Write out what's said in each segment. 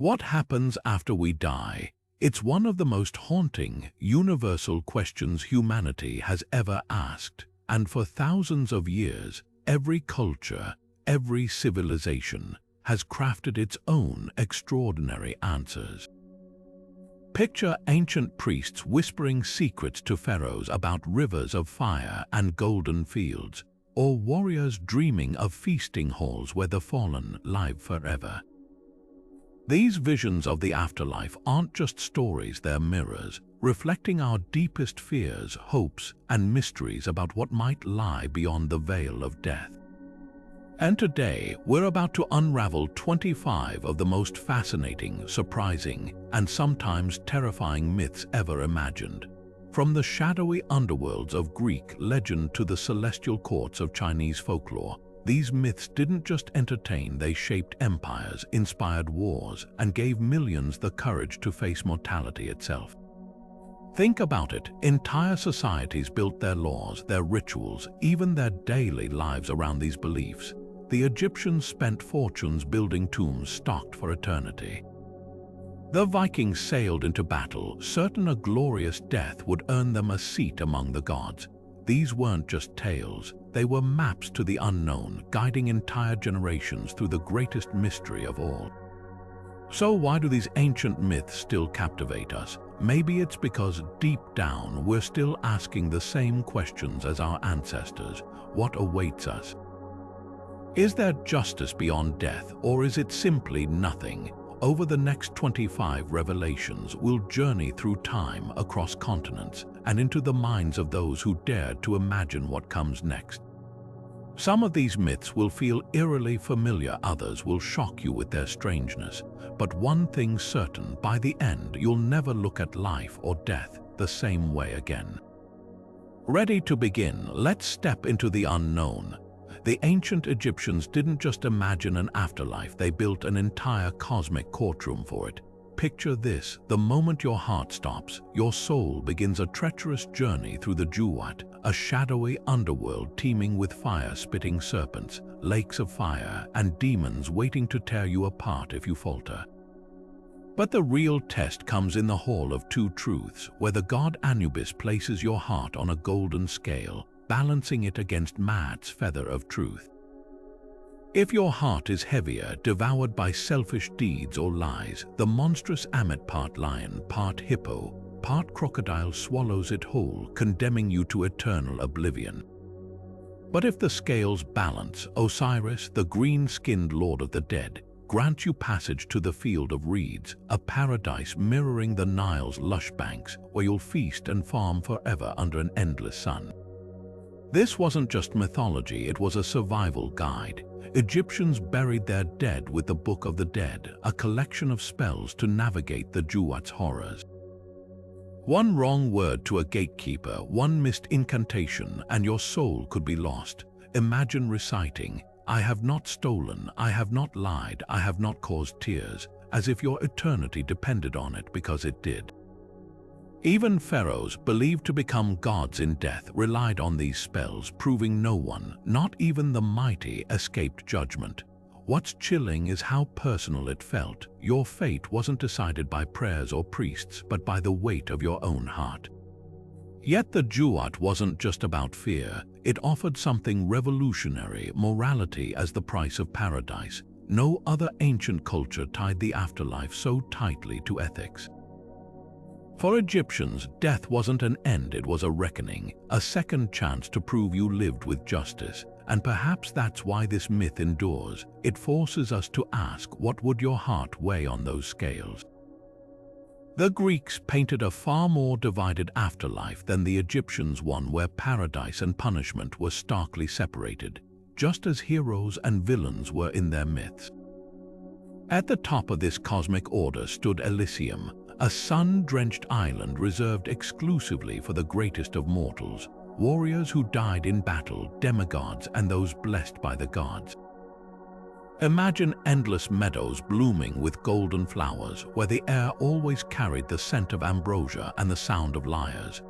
What happens after we die? It's one of the most haunting, universal questions humanity has ever asked. And for thousands of years, every culture, every civilization has crafted its own extraordinary answers. Picture ancient priests whispering secrets to pharaohs about rivers of fire and golden fields, or warriors dreaming of feasting halls where the fallen live forever. These visions of the afterlife aren't just stories, they're mirrors, reflecting our deepest fears, hopes, and mysteries about what might lie beyond the veil of death. And today, we're about to unravel 25 of the most fascinating, surprising, and sometimes terrifying myths ever imagined. From the shadowy underworlds of Greek legend to the celestial courts of Chinese folklore, these myths didn't just entertain, they shaped empires, inspired wars, and gave millions the courage to face mortality itself. Think about it, entire societies built their laws, their rituals, even their daily lives around these beliefs. The Egyptians spent fortunes building tombs stocked for eternity. The Vikings sailed into battle, certain a glorious death would earn them a seat among the gods. These weren't just tales, they were maps to the unknown, guiding entire generations through the greatest mystery of all. So why do these ancient myths still captivate us? Maybe it's because deep down we're still asking the same questions as our ancestors. What awaits us? Is there justice beyond death, or is it simply nothing? Over the next 25 revelations, we'll journey through time, across continents, and into the minds of those who dared to imagine what comes next. Some of these myths will feel eerily familiar, others will shock you with their strangeness. But one thing's certain, by the end, you'll never look at life or death the same way again. Ready to begin? Let's step into the unknown. The ancient Egyptians didn't just imagine an afterlife, they built an entire cosmic courtroom for it. Picture this: the moment your heart stops, your soul begins a treacherous journey through the Duat, a shadowy underworld teeming with fire-spitting serpents, lakes of fire, and demons waiting to tear you apart if you falter. But the real test comes in the Hall of Two Truths, where the god Anubis places your heart on a golden scale, balancing it against Maat's feather of truth. If your heart is heavier, devoured by selfish deeds or lies, the monstrous Ammit, part lion, part hippo, part crocodile, swallows it whole, condemning you to eternal oblivion. But if the scales balance, Osiris, the green-skinned lord of the dead, grants you passage to the field of reeds, a paradise mirroring the Nile's lush banks, where you'll feast and farm forever under an endless sun. This wasn't just mythology, it was a survival guide. Egyptians buried their dead with the Book of the Dead, a collection of spells to navigate the Duat's horrors. One wrong word to a gatekeeper, one missed incantation, and your soul could be lost. Imagine reciting, "I have not stolen, I have not lied, I have not caused tears," as if your eternity depended on it, because it did. Even pharaohs, believed to become gods in death, relied on these spells, proving no one, not even the mighty, escaped judgment. What's chilling is how personal it felt. Your fate wasn't decided by prayers or priests, but by the weight of your own heart. Yet the Duat wasn't just about fear. It offered something revolutionary: morality as the price of paradise. No other ancient culture tied the afterlife so tightly to ethics. For Egyptians, death wasn't an end, it was a reckoning, a second chance to prove you lived with justice. And perhaps that's why this myth endures. It forces us to ask, what would your heart weigh on those scales? The Greeks painted a far more divided afterlife than the Egyptians, one where paradise and punishment were starkly separated, just as heroes and villains were in their myths. At the top of this cosmic order stood Elysium, a sun-drenched island reserved exclusively for the greatest of mortals, warriors who died in battle, demigods, and those blessed by the gods. Imagine endless meadows blooming with golden flowers, where the air always carried the scent of ambrosia and the sound of lyres.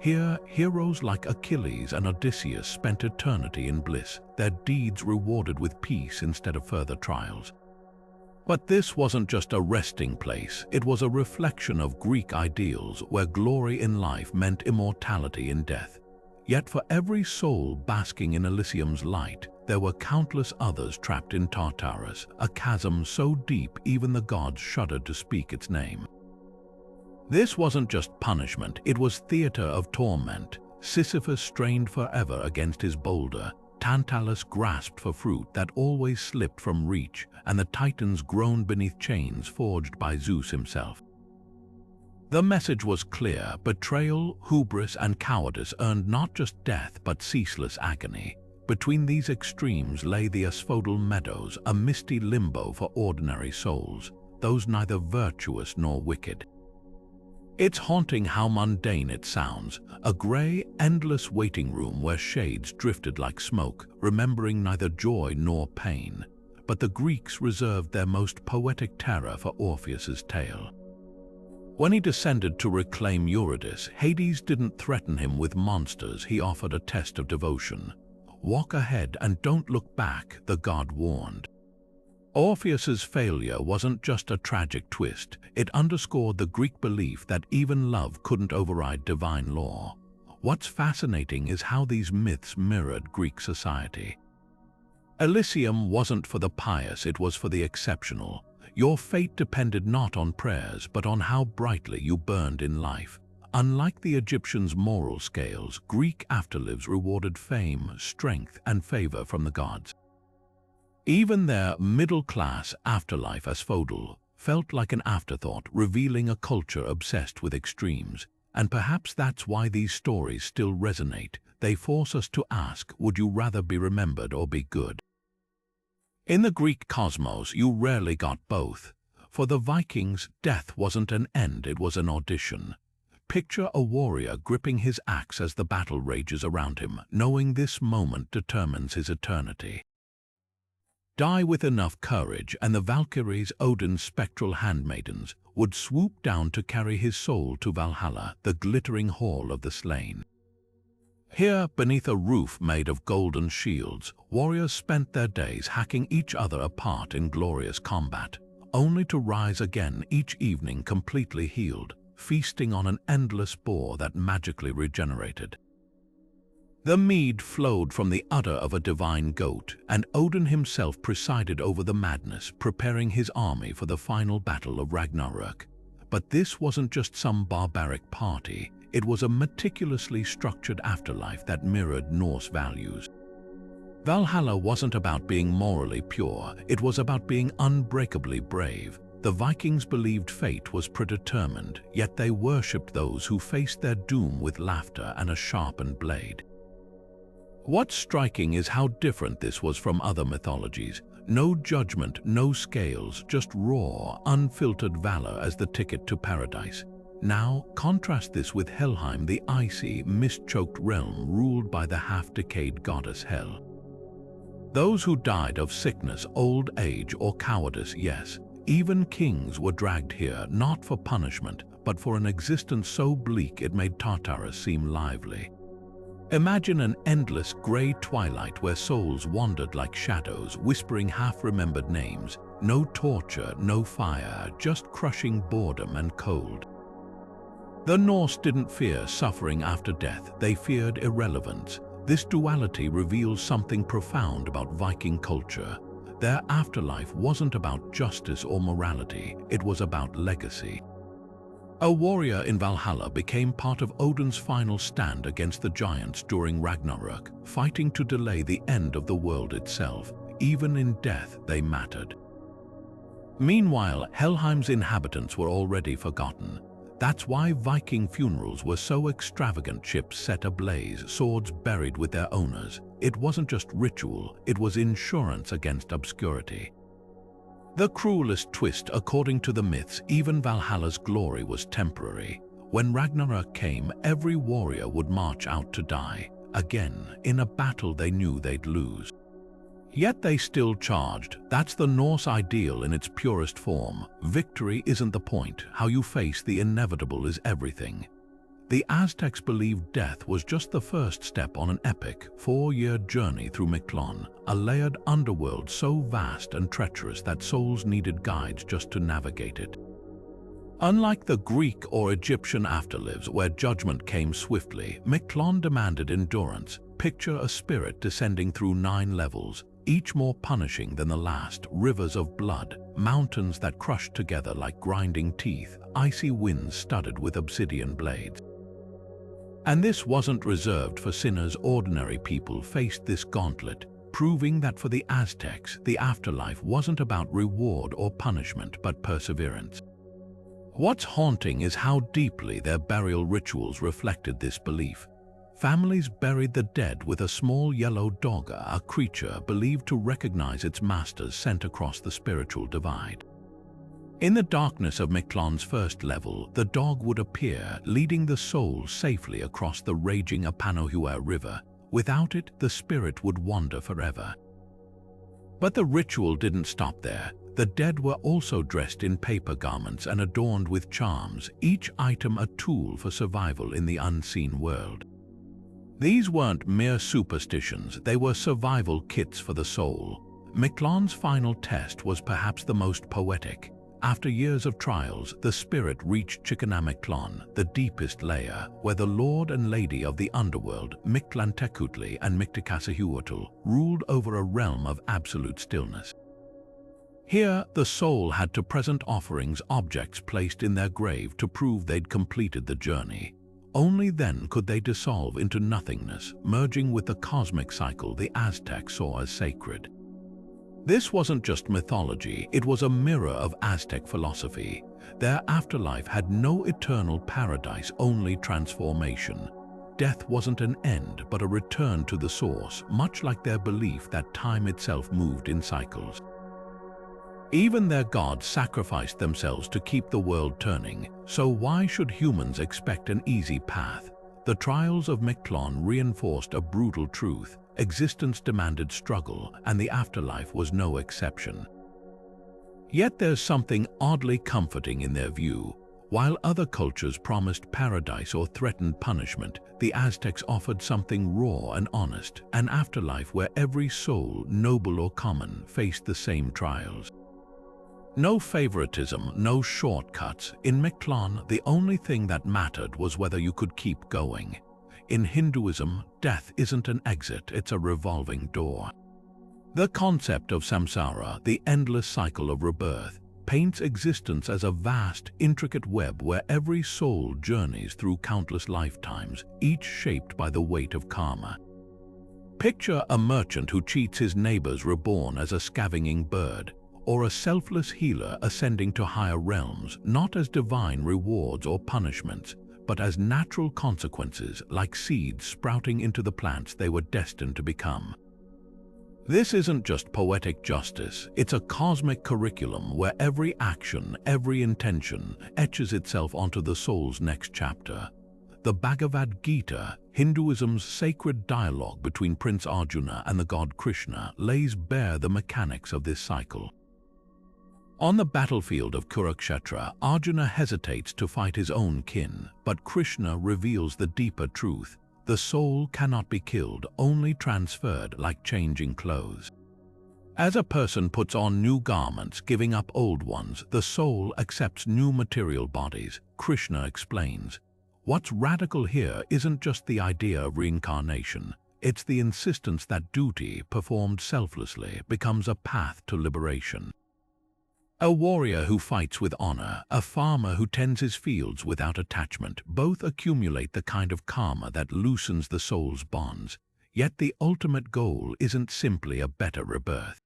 Here, heroes like Achilles and Odysseus spent eternity in bliss, their deeds rewarded with peace instead of further trials. But this wasn't just a resting place, it was a reflection of Greek ideals where glory in life meant immortality in death. Yet for every soul basking in Elysium's light, there were countless others trapped in Tartarus, a chasm so deep even the gods shuddered to speak its name. This wasn't just punishment, it was theater of torment. Sisyphus strained forever against his boulder, Tantalus grasped for fruit that always slipped from reach, and the Titans groaned beneath chains forged by Zeus himself. The message was clear: betrayal, hubris, and cowardice earned not just death but ceaseless agony. Between these extremes lay the asphodel meadows, a misty limbo for ordinary souls, those neither virtuous nor wicked. It's haunting how mundane it sounds, a grey, endless waiting room where shades drifted like smoke, remembering neither joy nor pain. But the Greeks reserved their most poetic terror for Orpheus's tale. When he descended to reclaim Eurydice, Hades didn't threaten him with monsters, he offered a test of devotion. "Walk ahead and don't look back," the god warned. Orpheus's failure wasn't just a tragic twist, it underscored the Greek belief that even love couldn't override divine law. What's fascinating is how these myths mirrored Greek society. Elysium wasn't for the pious, it was for the exceptional. Your fate depended not on prayers, but on how brightly you burned in life. Unlike the Egyptians' moral scales, Greek afterlives rewarded fame, strength, and favor from the gods. Even their middle-class afterlife asphodel felt like an afterthought, revealing a culture obsessed with extremes. And perhaps that's why these stories still resonate. They force us to ask, would you rather be remembered or be good? In the Greek cosmos, you rarely got both. For the Vikings, death wasn't an end, it was an audition. Picture a warrior gripping his axe as the battle rages around him, knowing this moment determines his eternity. Die with enough courage, and the Valkyries, Odin's spectral handmaidens, would swoop down to carry his soul to Valhalla, the glittering hall of the slain. Here, beneath a roof made of golden shields, warriors spent their days hacking each other apart in glorious combat, only to rise again each evening completely healed, feasting on an endless boar that magically regenerated. The mead flowed from the udder of a divine goat, and Odin himself presided over the madness, preparing his army for the final battle of Ragnarök. But this wasn't just some barbaric party, it was a meticulously structured afterlife that mirrored Norse values. Valhalla wasn't about being morally pure, it was about being unbreakably brave. The Vikings believed fate was predetermined, yet they worshipped those who faced their doom with laughter and a sharpened blade. What's striking is how different this was from other mythologies. No judgment, no scales, just raw, unfiltered valor as the ticket to paradise. Now, contrast this with Helheim, the icy, mist-choked realm ruled by the half-decayed goddess Hel. Those who died of sickness, old age, or cowardice, yes, even kings were dragged here, not for punishment, but for an existence so bleak it made Tartarus seem lively. Imagine an endless grey twilight where souls wandered like shadows, whispering half-remembered names. No torture, no fire, just crushing boredom and cold. The Norse didn't fear suffering after death, they feared irrelevance. This duality reveals something profound about Viking culture. Their afterlife wasn't about justice or morality, it was about legacy. A warrior in Valhalla became part of Odin's final stand against the giants during Ragnarök, fighting to delay the end of the world itself. Even in death, they mattered. Meanwhile, Helheim's inhabitants were already forgotten. That's why Viking funerals were so extravagant, ships set ablaze, swords buried with their owners. It wasn't just ritual, it was insurance against obscurity. The cruelest twist, according to the myths, even Valhalla's glory was temporary. When Ragnarök came, every warrior would march out to die, again, in a battle they knew they'd lose. Yet they still charged. That's the Norse ideal in its purest form. Victory isn't the point, how you face the inevitable is everything. The Aztecs believed death was just the first step on an epic, 4-year journey through Mictlán, a layered underworld so vast and treacherous that souls needed guides just to navigate it. Unlike the Greek or Egyptian afterlives where judgment came swiftly, Mictlán demanded endurance. Picture a spirit descending through 9 levels, each more punishing than the last, rivers of blood, mountains that crushed together like grinding teeth, icy winds studded with obsidian blades. And this wasn't reserved for sinners. Ordinary people faced this gauntlet, proving that for the Aztecs, the afterlife wasn't about reward or punishment but perseverance. What's haunting is how deeply their burial rituals reflected this belief. Families buried the dead with a small yellow dog, a creature believed to recognize its masters sent across the spiritual divide. In the darkness of Mictlán's first level, the dog would appear, leading the soul safely across the raging Apanohua River. Without it, the spirit would wander forever. But the ritual didn't stop there. The dead were also dressed in paper garments and adorned with charms, each item a tool for survival in the unseen world. These weren't mere superstitions, they were survival kits for the soul. Mictlán's final test was perhaps the most poetic. After years of trials, the spirit reached Mictlán, the deepest layer, where the lord and lady of the underworld, Mictlantecutli and Mictlantecuhtli, ruled over a realm of absolute stillness. Here, the soul had to present offerings, objects placed in their grave to prove they'd completed the journey. Only then could they dissolve into nothingness, merging with the cosmic cycle the Aztecs saw as sacred. This wasn't just mythology, it was a mirror of Aztec philosophy. Their afterlife had no eternal paradise, only transformation. Death wasn't an end, but a return to the source, much like their belief that time itself moved in cycles. Even their gods sacrificed themselves to keep the world turning, so why should humans expect an easy path? The trials of Mictlán reinforced a brutal truth. Existence demanded struggle, and the afterlife was no exception. Yet there's something oddly comforting in their view. While other cultures promised paradise or threatened punishment, the Aztecs offered something raw and honest, an afterlife where every soul, noble or common, faced the same trials. No favoritism, no shortcuts. In Mictlán, the only thing that mattered was whether you could keep going. In Hinduism, death isn't an exit, it's a revolving door. The concept of samsara, the endless cycle of rebirth, paints existence as a vast, intricate web where every soul journeys through countless lifetimes, each shaped by the weight of karma. Picture a merchant who cheats his neighbors, reborn as a scavenging bird, or a selfless healer ascending to higher realms, not as divine rewards or punishments, but as natural consequences, like seeds sprouting into the plants they were destined to become. This isn't just poetic justice, it's a cosmic curriculum where every action, every intention, etches itself onto the soul's next chapter. The Bhagavad Gita, Hinduism's sacred dialogue between Prince Arjuna and the god Krishna, lays bare the mechanics of this cycle. On the battlefield of Kurukshetra, Arjuna hesitates to fight his own kin, but Krishna reveals the deeper truth. The soul cannot be killed, only transferred like changing clothes. As a person puts on new garments, giving up old ones, the soul accepts new material bodies. Krishna explains, what's radical here isn't just the idea of reincarnation, it's the insistence that duty, performed selflessly, becomes a path to liberation. A warrior who fights with honor, a farmer who tends his fields without attachment, both accumulate the kind of karma that loosens the soul's bonds. Yet the ultimate goal isn't simply a better rebirth.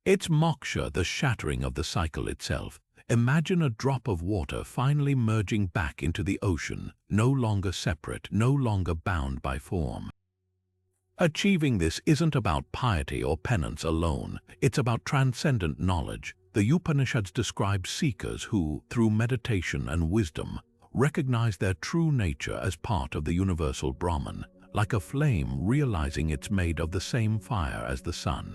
It's moksha, the shattering of the cycle itself. Imagine a drop of water finally merging back into the ocean, no longer separate, no longer bound by form. Achieving this isn't about piety or penance alone, it's about transcendent knowledge. The Upanishads describe seekers who, through meditation and wisdom, recognize their true nature as part of the universal Brahman, like a flame realizing it's made of the same fire as the sun.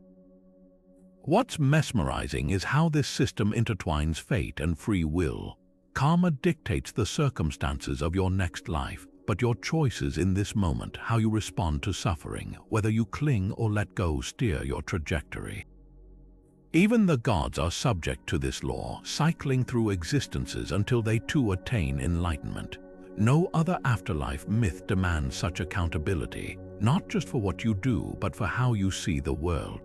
What's mesmerizing is how this system intertwines fate and free will. Karma dictates the circumstances of your next life, but your choices in this moment, how you respond to suffering, whether you cling or let go, steer your trajectory. Even the gods are subject to this law, cycling through existences until they too attain enlightenment. No other afterlife myth demands such accountability, not just for what you do, but for how you see the world.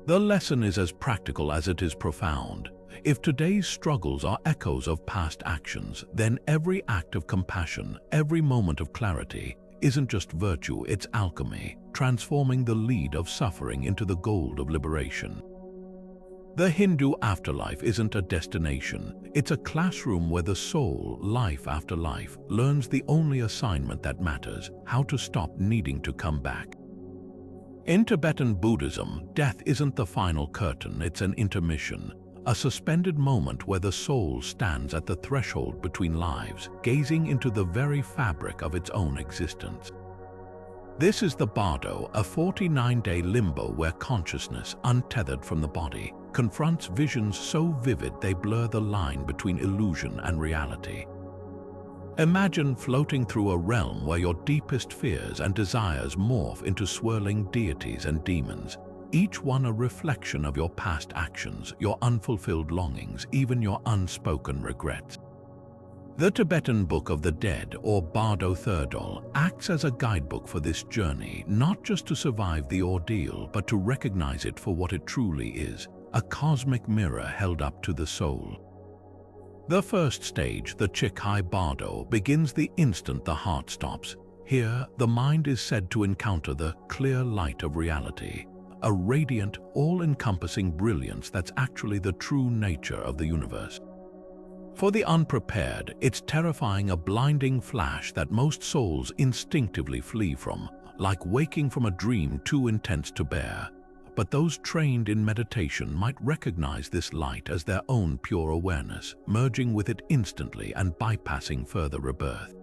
The lesson is as practical as it is profound. If today's struggles are echoes of past actions, then every act of compassion, every moment of clarity, isn't just virtue, it's alchemy, transforming the lead of suffering into the gold of liberation. The Hindu afterlife isn't a destination, it's a classroom where the soul, life after life, learns the only assignment that matters: how to stop needing to come back. In Tibetan Buddhism, death isn't the final curtain, it's an intermission, a suspended moment where the soul stands at the threshold between lives, gazing into the very fabric of its own existence. This is the Bardo, a 49-day limbo where consciousness, untethered from the body, confronts visions so vivid they blur the line between illusion and reality. Imagine floating through a realm where your deepest fears and desires morph into swirling deities and demons, each one a reflection of your past actions, your unfulfilled longings, even your unspoken regrets. The Tibetan Book of the Dead, or Bardo Therdol, acts as a guidebook for this journey, not just to survive the ordeal, but to recognize it for what it truly is: a cosmic mirror held up to the soul. The first stage, the Chikhai Bardo, begins the instant the heart stops. Here, the mind is said to encounter the clear light of reality, a radiant, all-encompassing brilliance that's actually the true nature of the universe. For the unprepared, it's terrifying, a blinding flash that most souls instinctively flee from, like waking from a dream too intense to bear. But those trained in meditation might recognize this light as their own pure awareness, merging with it instantly and bypassing further rebirth.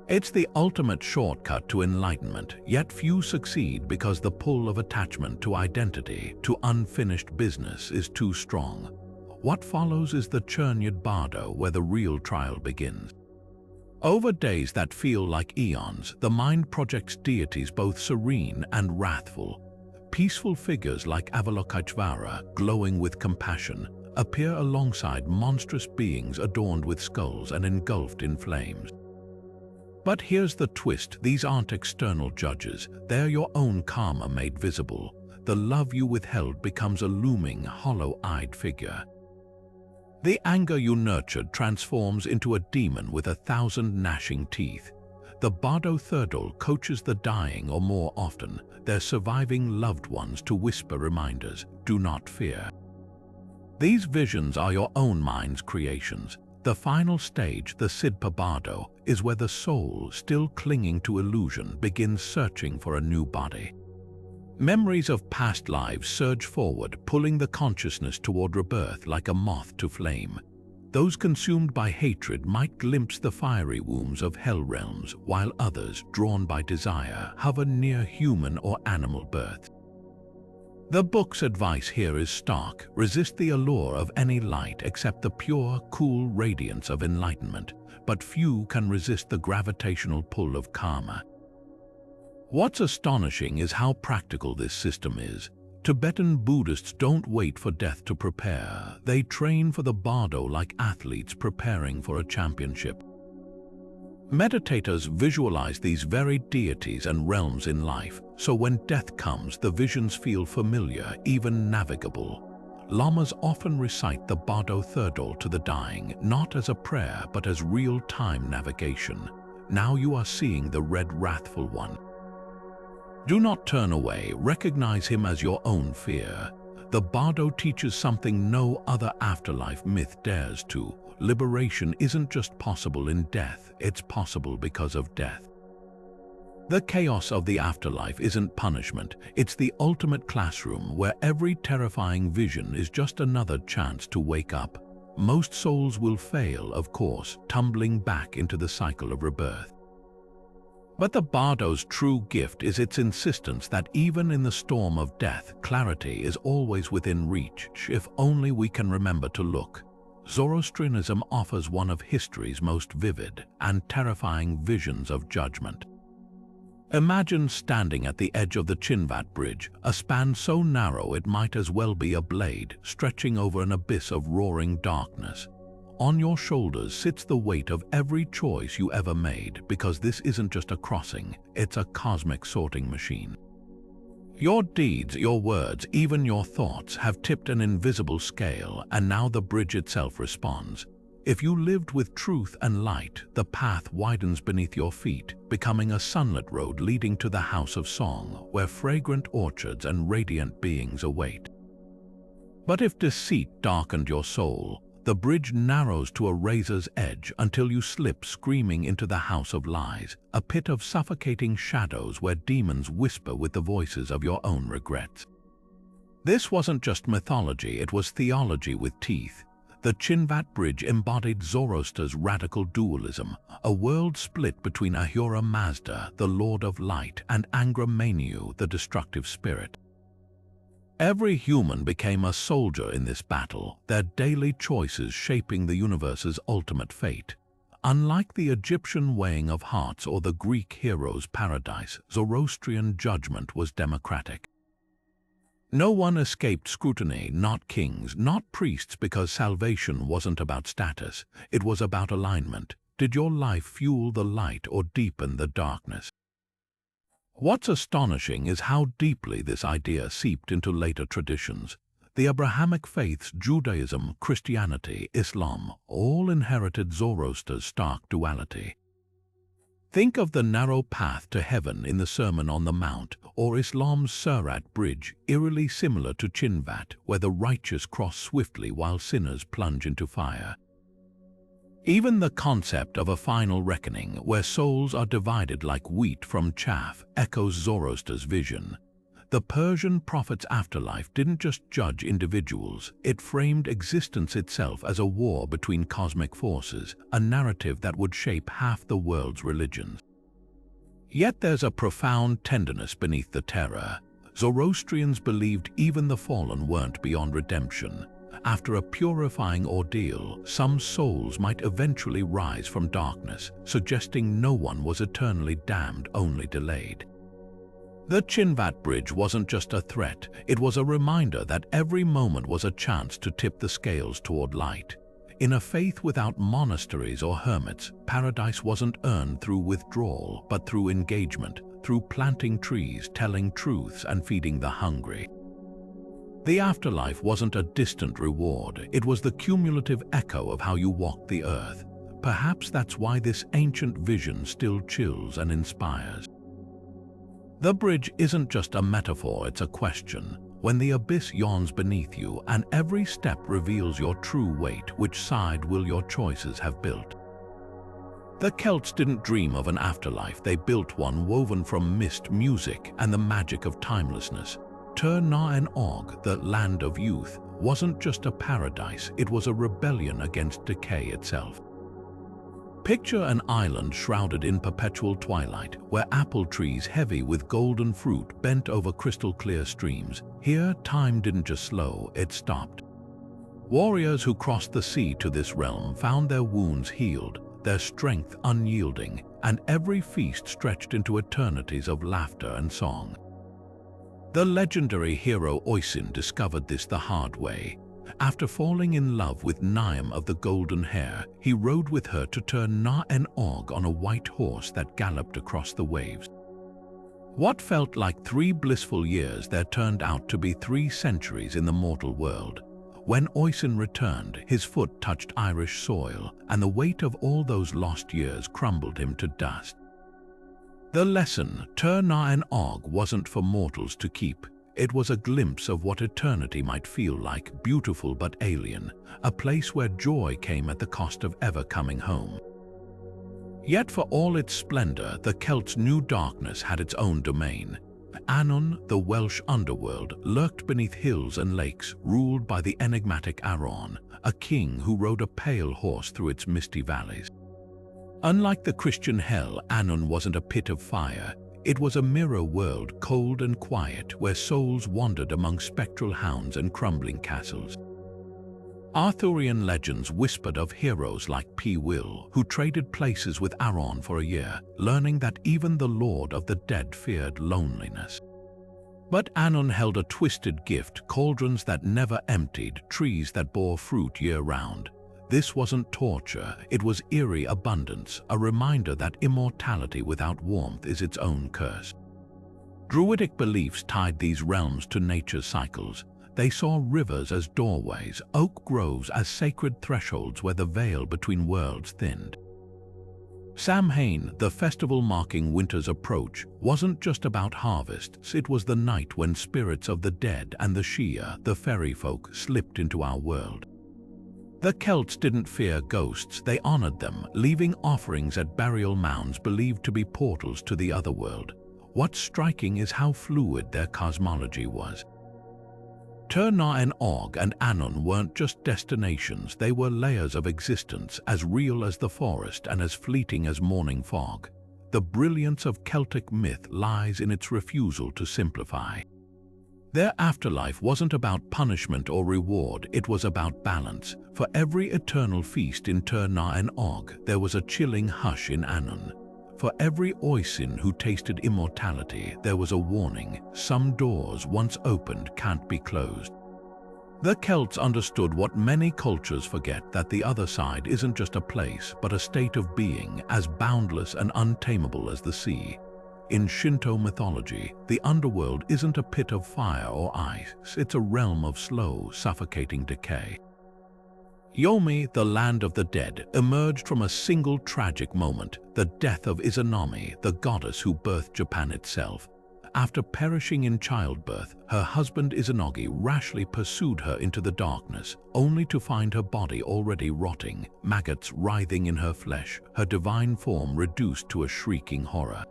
It's the ultimate shortcut to enlightenment, yet few succeed because the pull of attachment to identity, to unfinished business, is too strong. What follows is the Churnyad Bardo, where the real trial begins. Over days that feel like eons, the mind projects deities both serene and wrathful. Peaceful figures like Avalokiteshvara, glowing with compassion, appear alongside monstrous beings adorned with skulls and engulfed in flames. But here's the twist: these aren't external judges, they're your own karma made visible. The love you withheld becomes a looming, hollow-eyed figure. The anger you nurtured transforms into a demon with 1,000 gnashing teeth. The Bardo Therdol coaches the dying, or more often, their surviving loved ones, to whisper reminders: do not fear. These visions are your own mind's creations. The final stage, the Sidpa Bardo, is where the soul, still clinging to illusion, begins searching for a new body. Memories of past lives surge forward, pulling the consciousness toward rebirth like a moth to flame. Those consumed by hatred might glimpse the fiery wombs of hell realms, while others, drawn by desire, hover near human or animal birth. The book's advice here is stark: resist the allure of any light except the pure, cool radiance of enlightenment, but few can resist the gravitational pull of karma. What's astonishing is how practical this system is. Tibetan Buddhists don't wait for death to prepare. They train for the Bardo like athletes preparing for a championship. Meditators visualize these very deities and realms in life, so when death comes, the visions feel familiar, even navigable. Lamas often recite the Bardo Therdol to the dying, not as a prayer but as real-time navigation. Now you are seeing the red wrathful one. Do not turn away, recognize him as your own fear. The Bardo teaches something no other afterlife myth dares to. Liberation isn't just possible in death, it's possible because of death. The chaos of the afterlife isn't punishment, it's the ultimate classroom where every terrifying vision is just another chance to wake up. Most souls will fail, of course, tumbling back into the cycle of rebirth. But the Bardo's true gift is its insistence that even in the storm of death, clarity is always within reach, if only we can remember to look. Zoroastrianism offers one of history's most vivid and terrifying visions of judgment. Imagine standing at the edge of the Chinvat Bridge, a span so narrow it might as well be a blade stretching over an abyss of roaring darkness. On your shoulders sits the weight of every choice you ever made, because this isn't just a crossing, it's a cosmic sorting machine. Your deeds, your words, even your thoughts have tipped an invisible scale, and now the bridge itself responds. If you lived with truth and light, the path widens beneath your feet, becoming a sunlit road leading to the house of song, where fragrant orchards and radiant beings await. But if deceit darkened your soul, the bridge narrows to a razor's edge until you slip screaming into the house of lies, a pit of suffocating shadows where demons whisper with the voices of your own regrets. This wasn't just mythology, it was theology with teeth. The Chinvat Bridge embodied Zoroaster's radical dualism, a world split between Ahura Mazda, the Lord of Light, and Angra Mainyu, the destructive spirit. Every human became a soldier in this battle, their daily choices shaping the universe's ultimate fate. Unlike the Egyptian weighing of hearts or the Greek hero's paradise, Zoroastrian judgment was democratic. No one escaped scrutiny, not kings, not priests, because salvation wasn't about status, it was about alignment. Did your life fuel the light or deepen the darkness? What's astonishing is how deeply this idea seeped into later traditions. The Abrahamic faiths, Judaism, Christianity, Islam, all inherited Zoroaster's stark duality. Think of the narrow path to heaven in the Sermon on the Mount, or Islam's Sirat Bridge, eerily similar to Chinvat, where the righteous cross swiftly while sinners plunge into fire. Even the concept of a final reckoning, where souls are divided like wheat from chaff, echoes Zoroaster's vision. The Persian prophet's afterlife didn't just judge individuals, it framed existence itself as a war between cosmic forces, a narrative that would shape half the world's religions. Yet there's a profound tenderness beneath the terror. Zoroastrians believed even the fallen weren't beyond redemption. After a purifying ordeal, some souls might eventually rise from darkness, suggesting no one was eternally damned, only delayed. The Chinvat Bridge wasn't just a threat, it was a reminder that every moment was a chance to tip the scales toward light. In a faith without monasteries or hermits, paradise wasn't earned through withdrawal, but through engagement, through planting trees, telling truths, and feeding the hungry. The afterlife wasn't a distant reward, it was the cumulative echo of how you walked the earth. Perhaps that's why this ancient vision still chills and inspires. The bridge isn't just a metaphor, it's a question. When the abyss yawns beneath you and every step reveals your true weight, which side will your choices have built? The Celts didn't dream of an afterlife, they built one woven from mist, music, and the magic of timelessness. Tir na and Og, the land of youth, wasn't just a paradise, it was a rebellion against decay itself. Picture an island shrouded in perpetual twilight, where apple trees heavy with golden fruit bent over crystal-clear streams. Here, time didn't just slow, it stopped. Warriors who crossed the sea to this realm found their wounds healed, their strength unyielding, and every feast stretched into eternities of laughter and song. The legendary hero Oisin discovered this the hard way. After falling in love with Niamh of the golden hair, he rode with her to Tir na and Og on a white horse that galloped across the waves. What felt like 3 blissful years there turned out to be 3 centuries in the mortal world. When Oisin returned, his foot touched Irish soil, and the weight of all those lost years crumbled him to dust. The lesson, Tir na and Og, wasn't for mortals to keep. It was a glimpse of what eternity might feel like, beautiful but alien, a place where joy came at the cost of ever coming home. Yet for all its splendor, the Celts' new darkness had its own domain. Annwn, the Welsh underworld, lurked beneath hills and lakes, ruled by the enigmatic Aron, a king who rode a pale horse through its misty valleys. Unlike the Christian hell, Annwn wasn't a pit of fire. It was a mirror world, cold and quiet, where souls wandered among spectral hounds and crumbling castles. Arthurian legends whispered of heroes like Will, who traded places with Aron for a year, learning that even the Lord of the Dead feared loneliness. But Anon held a twisted gift: cauldrons that never emptied, trees that bore fruit year-round. This wasn't torture, it was eerie abundance, a reminder that immortality without warmth is its own curse. Druidic beliefs tied these realms to nature's cycles. They saw rivers as doorways, oak groves as sacred thresholds where the veil between worlds thinned. Samhain, the festival marking winter's approach, wasn't just about harvests, it was the night when spirits of the dead and the Shia, the fairy folk, slipped into our world. The Celts didn't fear ghosts, they honored them, leaving offerings at burial mounds believed to be portals to the otherworld. What's striking is how fluid their cosmology was. Tir and Og and Anon weren't just destinations, they were layers of existence, as real as the forest and as fleeting as morning fog. The brilliance of Celtic myth lies in its refusal to simplify. Their afterlife wasn't about punishment or reward, it was about balance. For every eternal feast in Tir and Og, there was a chilling hush in Anon. For every Oisin who tasted immortality, there was a warning: some doors once opened can't be closed. The Celts understood what many cultures forget, that the other side isn't just a place, but a state of being as boundless and untamable as the sea. In Shinto mythology, the underworld isn't a pit of fire or ice, it's a realm of slow, suffocating decay. Yomi, the land of the dead, emerged from a single tragic moment: the death of Izanami, the goddess who birthed Japan itself. After perishing in childbirth, her husband Izanagi rashly pursued her into the darkness, only to find her body already rotting, maggots writhing in her flesh, her divine form reduced to a shrieking horror.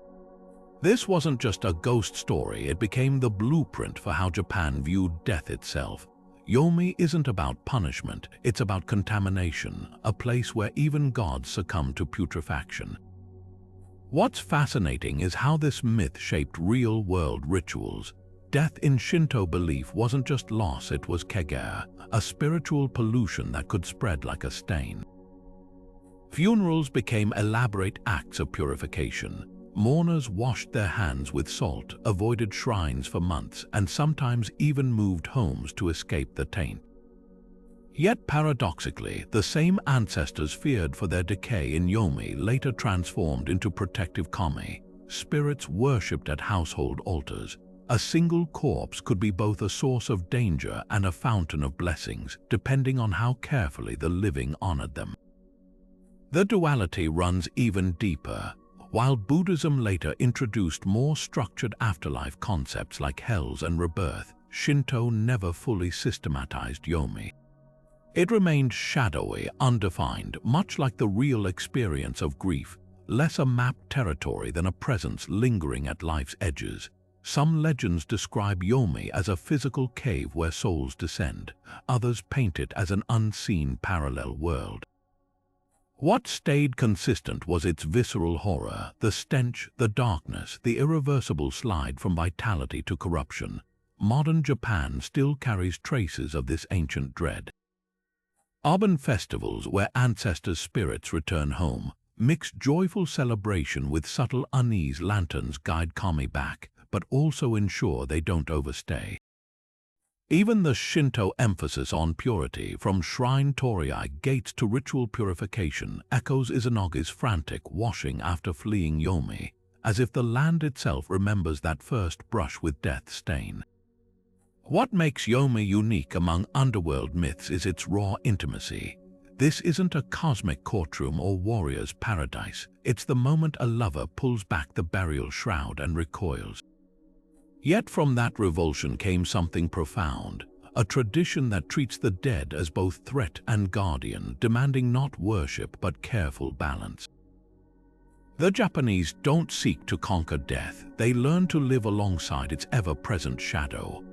This wasn't just a ghost story, it became the blueprint for how Japan viewed death itself. Yomi isn't about punishment, it's about contamination, a place where even gods succumb to putrefaction. What's fascinating is how this myth shaped real-world rituals. Death in Shinto belief wasn't just loss, it was kegare, a spiritual pollution that could spread like a stain. Funerals became elaborate acts of purification. Mourners washed their hands with salt, avoided shrines for months, and sometimes even moved homes to escape the taint. Yet paradoxically, the same ancestors feared for their decay in Yomi later transformed into protective kami, spirits worshipped at household altars. A single corpse could be both a source of danger and a fountain of blessings, depending on how carefully the living honored them. The duality runs even deeper. While Buddhism later introduced more structured afterlife concepts like hells and rebirth, Shinto never fully systematized Yomi. It remained shadowy, undefined, much like the real experience of grief, less a mapped territory than a presence lingering at life's edges. Some legends describe Yomi as a physical cave where souls descend, others paint it as an unseen parallel world. What stayed consistent was its visceral horror, the stench, the darkness, the irreversible slide from vitality to corruption. Modern Japan still carries traces of this ancient dread. Urban festivals where ancestors' spirits return home mix joyful celebration with subtle unease. Lanterns guide kami back, but also ensure they don't overstay. Even the Shinto emphasis on purity, from shrine torii gates to ritual purification, echoes Izanagi's frantic washing after fleeing Yomi, as if the land itself remembers that first brush with death's stain. What makes Yomi unique among underworld myths is its raw intimacy. This isn't a cosmic courtroom or warrior's paradise, it's the moment a lover pulls back the burial shroud and recoils. Yet from that revulsion came something profound, a tradition that treats the dead as both threat and guardian, demanding not worship but careful balance. The Japanese don't seek to conquer death, they learn to live alongside its ever-present shadow.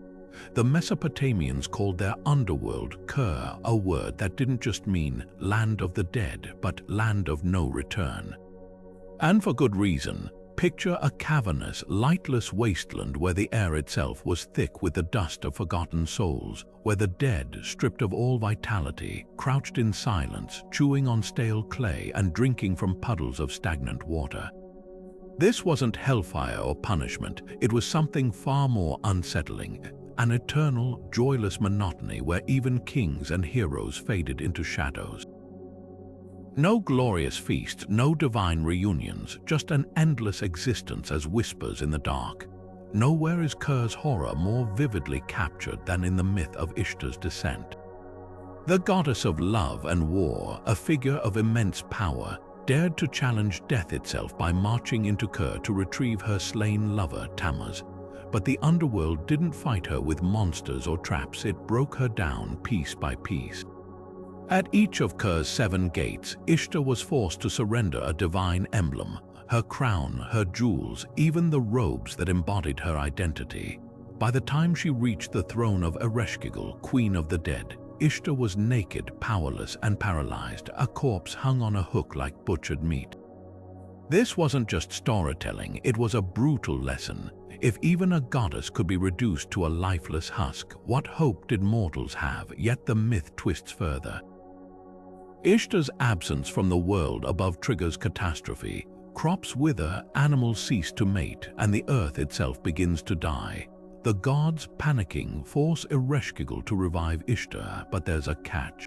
The Mesopotamians called their underworld Ker, a word that didn't just mean land of the dead, but land of no return. And for good reason. Picture a cavernous, lightless wasteland where the air itself was thick with the dust of forgotten souls, where the dead, stripped of all vitality, crouched in silence, chewing on stale clay and drinking from puddles of stagnant water. This wasn't hellfire or punishment, it was something far more unsettling, an eternal, joyless monotony where even kings and heroes faded into shadows. No glorious feast, no divine reunions, just an endless existence as whispers in the dark. Nowhere is Ker's horror more vividly captured than in the myth of Ishtar's descent. The goddess of love and war, a figure of immense power, dared to challenge death itself by marching into Ker to retrieve her slain lover, Tammuz. But the underworld didn't fight her with monsters or traps, it broke her down piece by piece. At each of Ker's 7 gates, Ishtar was forced to surrender a divine emblem, her crown, her jewels, even the robes that embodied her identity. By the time she reached the throne of Ereshkigal, Queen of the Dead, Ishtar was naked, powerless, and paralyzed, a corpse hung on a hook like butchered meat. This wasn't just storytelling, it was a brutal lesson. If even a goddess could be reduced to a lifeless husk, what hope did mortals have? Yet the myth twists further. Ishtar's absence from the world above triggers catastrophe. Crops wither, animals cease to mate, and the earth itself begins to die. The gods, panicking, force Ereshkigal to revive Ishtar, but there's a catch.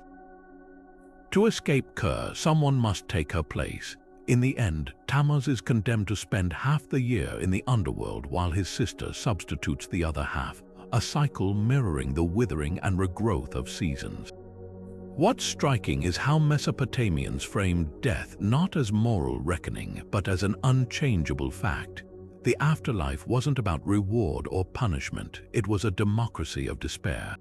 To escape Ker, someone must take her place. In the end, Tammuz is condemned to spend half the year in the underworld while his sister substitutes the other half, a cycle mirroring the withering and regrowth of seasons. What's striking is how Mesopotamians framed death not as moral reckoning, but as an unchangeable fact. The afterlife wasn't about reward or punishment, it was a democracy of despair.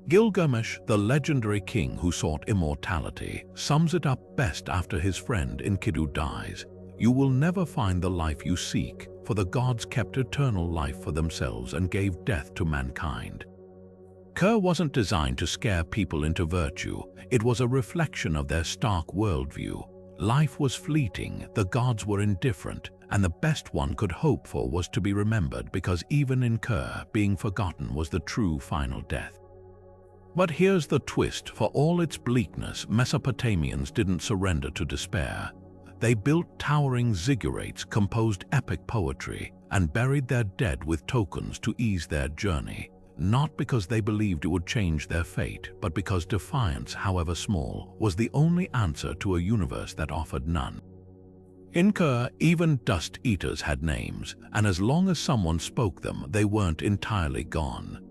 Gilgamesh, the legendary king who sought immortality, sums it up best after his friend Enkidu dies. You will never find the life you seek, for the gods kept eternal life for themselves and gave death to mankind. Ker wasn't designed to scare people into virtue, it was a reflection of their stark worldview. Life was fleeting, the gods were indifferent, and the best one could hope for was to be remembered, because even in Ker, being forgotten was the true final death. But here's the twist: for all its bleakness, Mesopotamians didn't surrender to despair. They built towering ziggurats, composed epic poetry, and buried their dead with tokens to ease their journey. Not because they believed it would change their fate, but because defiance, however small, was the only answer to a universe that offered none. In Ker, even dust eaters had names, and as long as someone spoke them, they weren't entirely gone.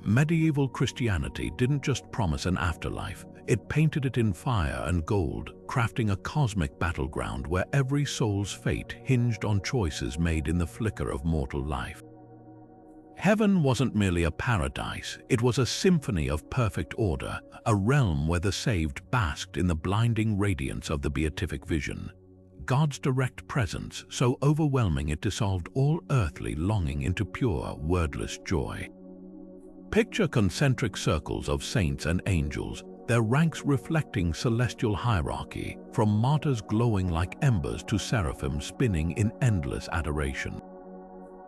Medieval Christianity didn't just promise an afterlife, it painted it in fire and gold, crafting a cosmic battleground where every soul's fate hinged on choices made in the flicker of mortal life. Heaven wasn't merely a paradise, it was a symphony of perfect order, a realm where the saved basked in the blinding radiance of the beatific vision. God's direct presence, so overwhelming it dissolved all earthly longing into pure, wordless joy. Picture concentric circles of saints and angels, their ranks reflecting celestial hierarchy, from martyrs glowing like embers to seraphim spinning in endless adoration.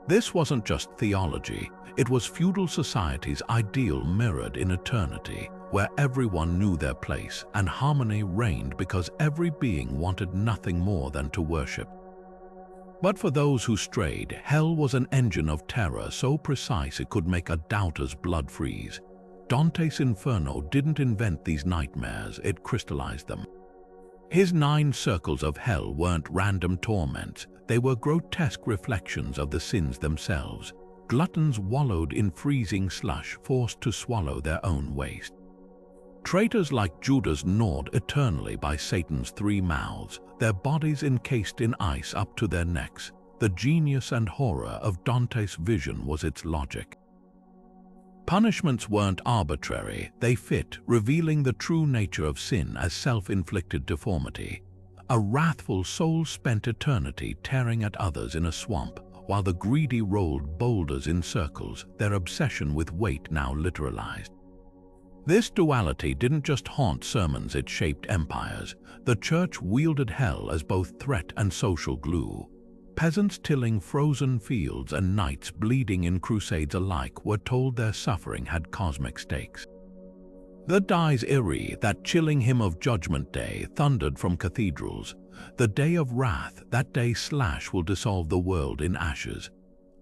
This wasn't just theology, it was feudal society's ideal mirrored in eternity, where everyone knew their place and harmony reigned because every being wanted nothing more than to worship. But for those who strayed, hell was an engine of terror so precise it could make a doubter's blood freeze. Dante's Inferno didn't invent these nightmares, it crystallized them. His 9 circles of hell weren't random torments, they were grotesque reflections of the sins themselves. Gluttons wallowed in freezing slush, forced to swallow their own waste. Traitors like Judas gnawed eternally by Satan's 3 mouths, their bodies encased in ice up to their necks. The genius and horror of Dante's vision was its logic. Punishments weren't arbitrary, they fit, revealing the true nature of sin as self-inflicted deformity. A wrathful soul spent eternity tearing at others in a swamp, while the greedy rolled boulders in circles, their obsession with weight now literalized. This duality didn't just haunt sermons, it shaped empires. The church wielded hell as both threat and social glue. Peasants tilling frozen fields and knights bleeding in crusades alike were told their suffering had cosmic stakes. The Dies Irae, that chilling hymn of Judgment Day, thundered from cathedrals. The day of wrath, that day slash will dissolve the world in ashes.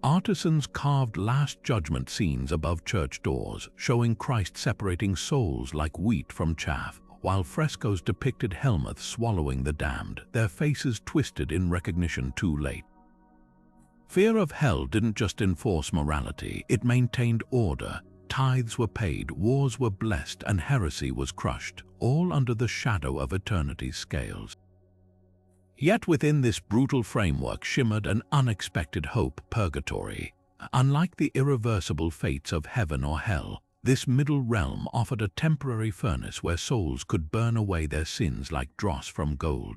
Artisans carved Last Judgment scenes above church doors, showing Christ separating souls like wheat from chaff, while frescoes depicted Helmuth swallowing the damned, their faces twisted in recognition too late. Fear of hell didn't just enforce morality, it maintained order. Tithes were paid, wars were blessed, and heresy was crushed, all under the shadow of eternity's scales. Yet within this brutal framework shimmered an unexpected hope: purgatory. Unlike the irreversible fates of heaven or hell, this middle realm offered a temporary furnace where souls could burn away their sins like dross from gold.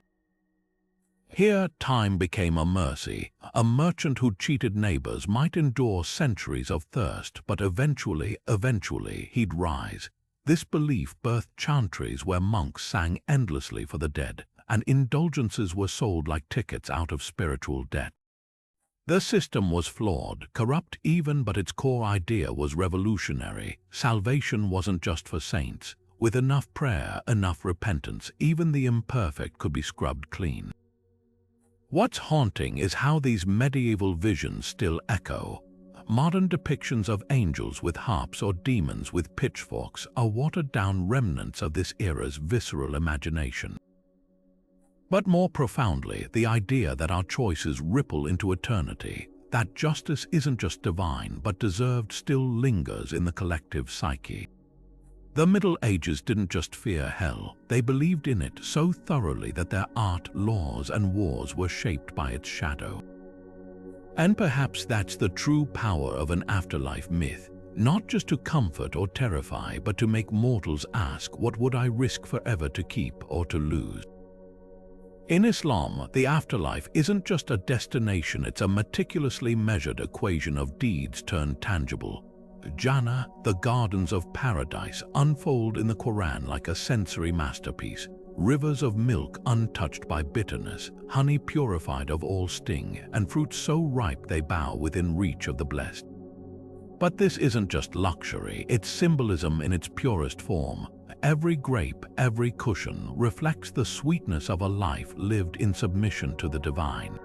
Here, time became a mercy. A merchant who cheated neighbors might endure centuries of thirst, but eventually, he'd rise. This belief birthed chantries where monks sang endlessly for the dead, and indulgences were sold like tickets out of spiritual debt. The system was flawed, corrupt even, but its core idea was revolutionary. Salvation wasn't just for saints. With enough prayer, enough repentance, even the imperfect could be scrubbed clean. What's haunting is how these medieval visions still echo. Modern depictions of angels with harps or demons with pitchforks are watered-down remnants of this era's visceral imagination. But more profoundly, the idea that our choices ripple into eternity, that justice isn't just divine but deserved, still lingers in the collective psyche. The Middle Ages didn't just fear hell, they believed in it so thoroughly that their art, laws, and wars were shaped by its shadow. And perhaps that's the true power of an afterlife myth, not just to comfort or terrify, but to make mortals ask, what would I risk forever to keep or to lose? In Islam, the afterlife isn't just a destination, it's a meticulously measured equation of deeds turned tangible. Jannah, the gardens of paradise, unfold in the Quran like a sensory masterpiece. Rivers of milk untouched by bitterness, honey purified of all sting, and fruits so ripe they bow within reach of the blessed. But this isn't just luxury, it's symbolism in its purest form. Every grape, every cushion reflects the sweetness of a life lived in submission to the divine.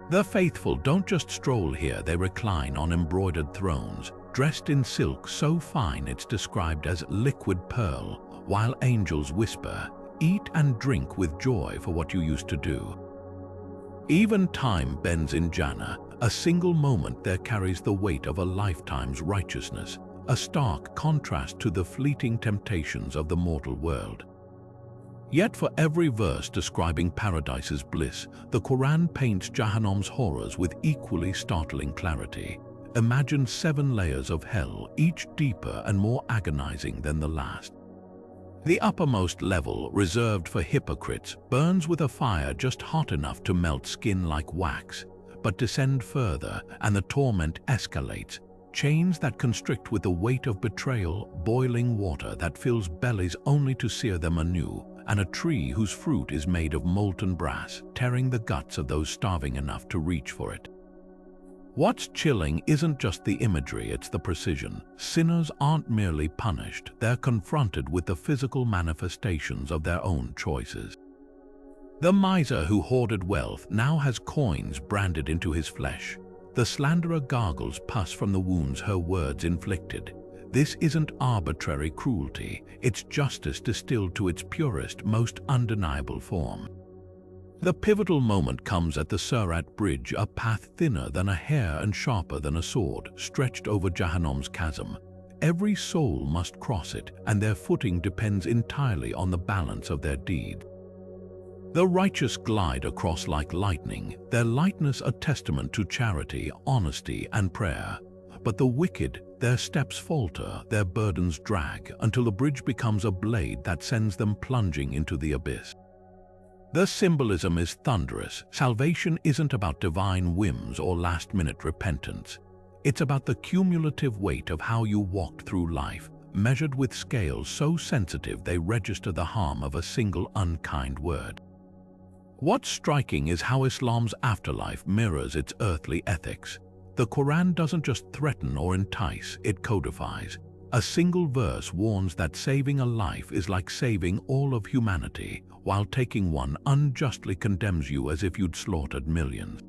The faithful don't just stroll here, they recline on embroidered thrones, dressed in silk so fine it's described as liquid pearl, while angels whisper, "Eat and drink with joy for what you used to do." Even time bends in Jannah. A single moment there carries the weight of a lifetime's righteousness, a stark contrast to the fleeting temptations of the mortal world. Yet for every verse describing paradise's bliss, the Quran paints Jahannam's horrors with equally startling clarity. Imagine 7 layers of hell, each deeper and more agonizing than the last. The uppermost level, reserved for hypocrites, burns with a fire just hot enough to melt skin like wax. But descend further, and the torment escalates. Chains that constrict with the weight of betrayal, boiling water that fills bellies only to sear them anew, and a tree whose fruit is made of molten brass, tearing the guts of those starving enough to reach for it. What's chilling isn't just the imagery, it's the precision. Sinners aren't merely punished, they're confronted with the physical manifestations of their own choices. The miser who hoarded wealth now has coins branded into his flesh. The slanderer gargles pus from the wounds her words inflicted. This isn't arbitrary cruelty, it's justice distilled to its purest, most undeniable form. The pivotal moment comes at the Surat Bridge, a path thinner than a hair and sharper than a sword, stretched over Jahannam's chasm. Every soul must cross it, and their footing depends entirely on the balance of their deed. The righteous glide across like lightning, their lightness a testament to charity, honesty, and prayer. But the wicked, their steps falter, their burdens drag, until the bridge becomes a blade that sends them plunging into the abyss. The symbolism is thunderous. Salvation isn't about divine whims or last-minute repentance. It's about the cumulative weight of how you walked through life, measured with scales so sensitive they register the harm of a single unkind word. What's striking is how Islam's afterlife mirrors its earthly ethics. The Quran doesn't just threaten or entice, it codifies. A single verse warns that saving a life is like saving all of humanity, while taking one unjustly condemns you as if you'd slaughtered millions.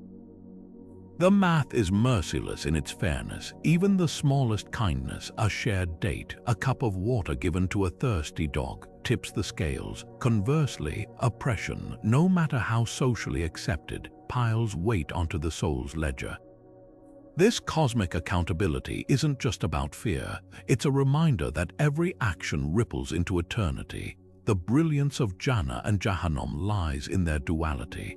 The math is merciless in its fairness. Even the smallest kindness, a shared date, a cup of water given to a thirsty dog, tips the scales. Conversely, oppression, no matter how socially accepted, piles weight onto the soul's ledger. This cosmic accountability isn't just about fear, it's a reminder that every action ripples into eternity. The brilliance of Jannah and Jahannam lies in their duality.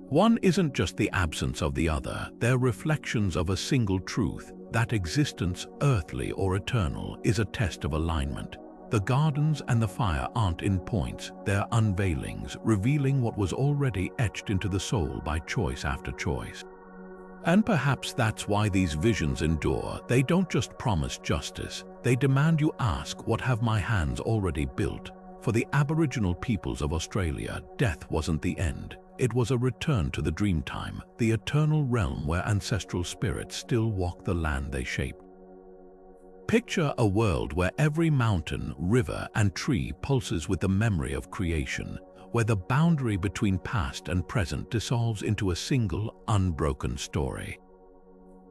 One isn't just the absence of the other, they're reflections of a single truth, that existence, earthly or eternal, is a test of alignment. The gardens and the fire aren't endpoints, they're unveilings, revealing what was already etched into the soul by choice after choice. And perhaps that's why these visions endure. They don't just promise justice, they demand you ask, what have my hands already built? For the Aboriginal peoples of Australia, death wasn't the end. It was a return to the dreamtime, the eternal realm where ancestral spirits still walk the land they shaped. Picture a world where every mountain, river, and tree pulses with the memory of creation, where the boundary between past and present dissolves into a single, unbroken story.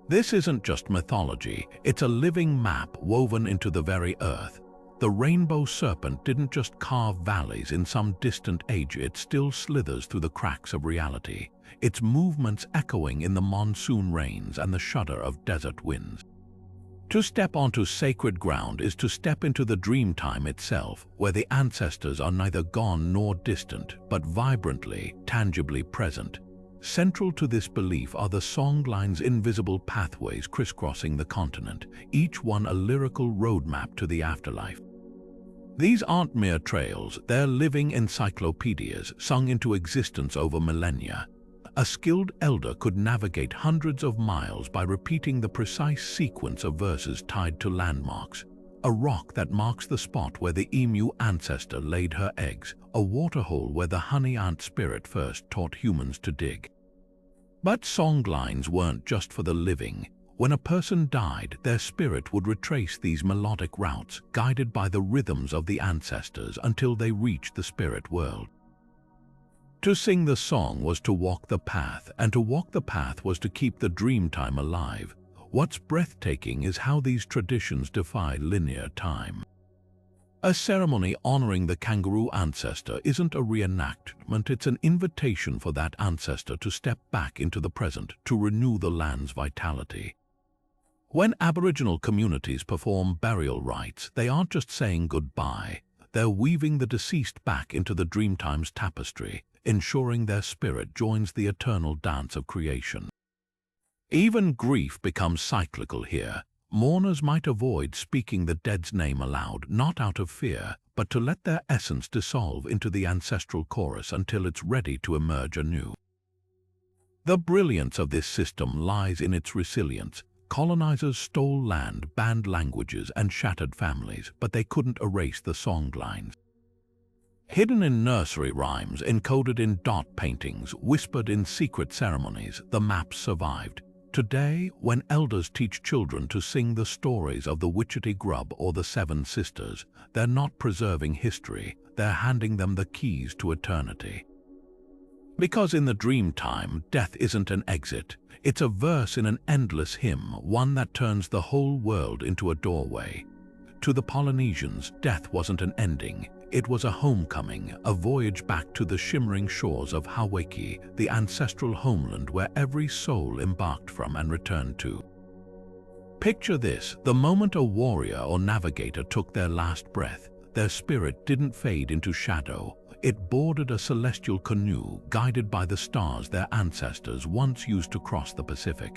This isn't just mythology, it's a living map woven into the very earth. The rainbow serpent didn't just carve valleys in some distant age, it still slithers through the cracks of reality, its movements echoing in the monsoon rains and the shudder of desert winds. To step onto sacred ground is to step into the dreamtime itself, where the ancestors are neither gone nor distant, but vibrantly, tangibly present. Central to this belief are the songline's invisible pathways crisscrossing the continent, each one a lyrical roadmap to the afterlife. These aren't mere trails, they're living encyclopedias sung into existence over millennia. A skilled elder could navigate hundreds of miles by repeating the precise sequence of verses tied to landmarks. A rock that marks the spot where the emu ancestor laid her eggs, a waterhole where the honey ant spirit first taught humans to dig. But songlines weren't just for the living. When a person died, their spirit would retrace these melodic routes, guided by the rhythms of the ancestors until they reached the spirit world. To sing the song was to walk the path, and to walk the path was to keep the dreamtime alive. What's breathtaking is how these traditions defy linear time. A ceremony honoring the kangaroo ancestor isn't a reenactment, it's an invitation for that ancestor to step back into the present, to renew the land's vitality. When Aboriginal communities perform burial rites, they aren't just saying goodbye, they're weaving the deceased back into the dreamtime's tapestry, ensuring their spirit joins the eternal dance of creation. Even grief becomes cyclical here. Mourners might avoid speaking the dead's name aloud, not out of fear, but to let their essence dissolve into the ancestral chorus until it's ready to emerge anew. The brilliance of this system lies in its resilience. Colonizers stole land, banned languages, and shattered families, but they couldn't erase the songlines. Hidden in nursery rhymes, encoded in dot paintings, whispered in secret ceremonies, the maps survived. Today, when elders teach children to sing the stories of the Witchetty Grub or the Seven Sisters, they're not preserving history, they're handing them the keys to eternity. Because in the dreamtime, death isn't an exit, it's a verse in an endless hymn, one that turns the whole world into a doorway. To the Polynesians, death wasn't an ending. It was a homecoming, a voyage back to the shimmering shores of Hawaii, the ancestral homeland where every soul embarked from and returned to. Picture this, the moment a warrior or navigator took their last breath, their spirit didn't fade into shadow. It boarded a celestial canoe guided by the stars their ancestors once used to cross the Pacific.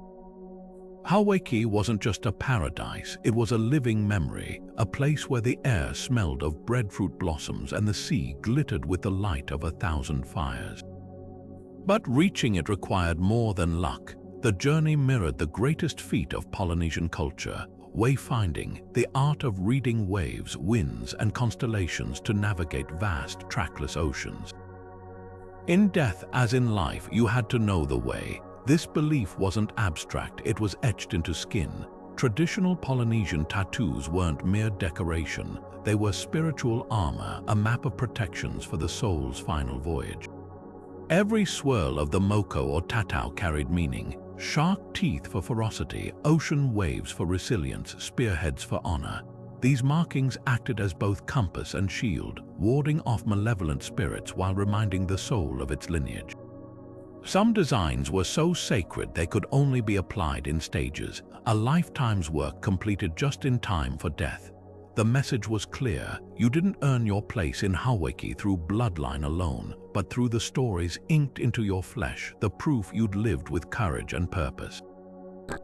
Hawaii wasn't just a paradise, it was a living memory, a place where the air smelled of breadfruit blossoms and the sea glittered with the light of 1,000 fires. But reaching it required more than luck. The journey mirrored the greatest feat of Polynesian culture, wayfinding, the art of reading waves, winds, and constellations to navigate vast, trackless oceans. In death as in life, you had to know the way. This belief wasn't abstract, it was etched into skin. Traditional Polynesian tattoos weren't mere decoration, they were spiritual armor, a map of protections for the soul's final voyage. Every swirl of the moko or tatau carried meaning: shark teeth for ferocity, ocean waves for resilience, spearheads for honor. These markings acted as both compass and shield, warding off malevolent spirits while reminding the soul of its lineage. Some designs were so sacred they could only be applied in stages, a lifetime's work completed just in time for death. The message was clear: you didn't earn your place in Hawaiki through bloodline alone, but through the stories inked into your flesh, the proof you'd lived with courage and purpose.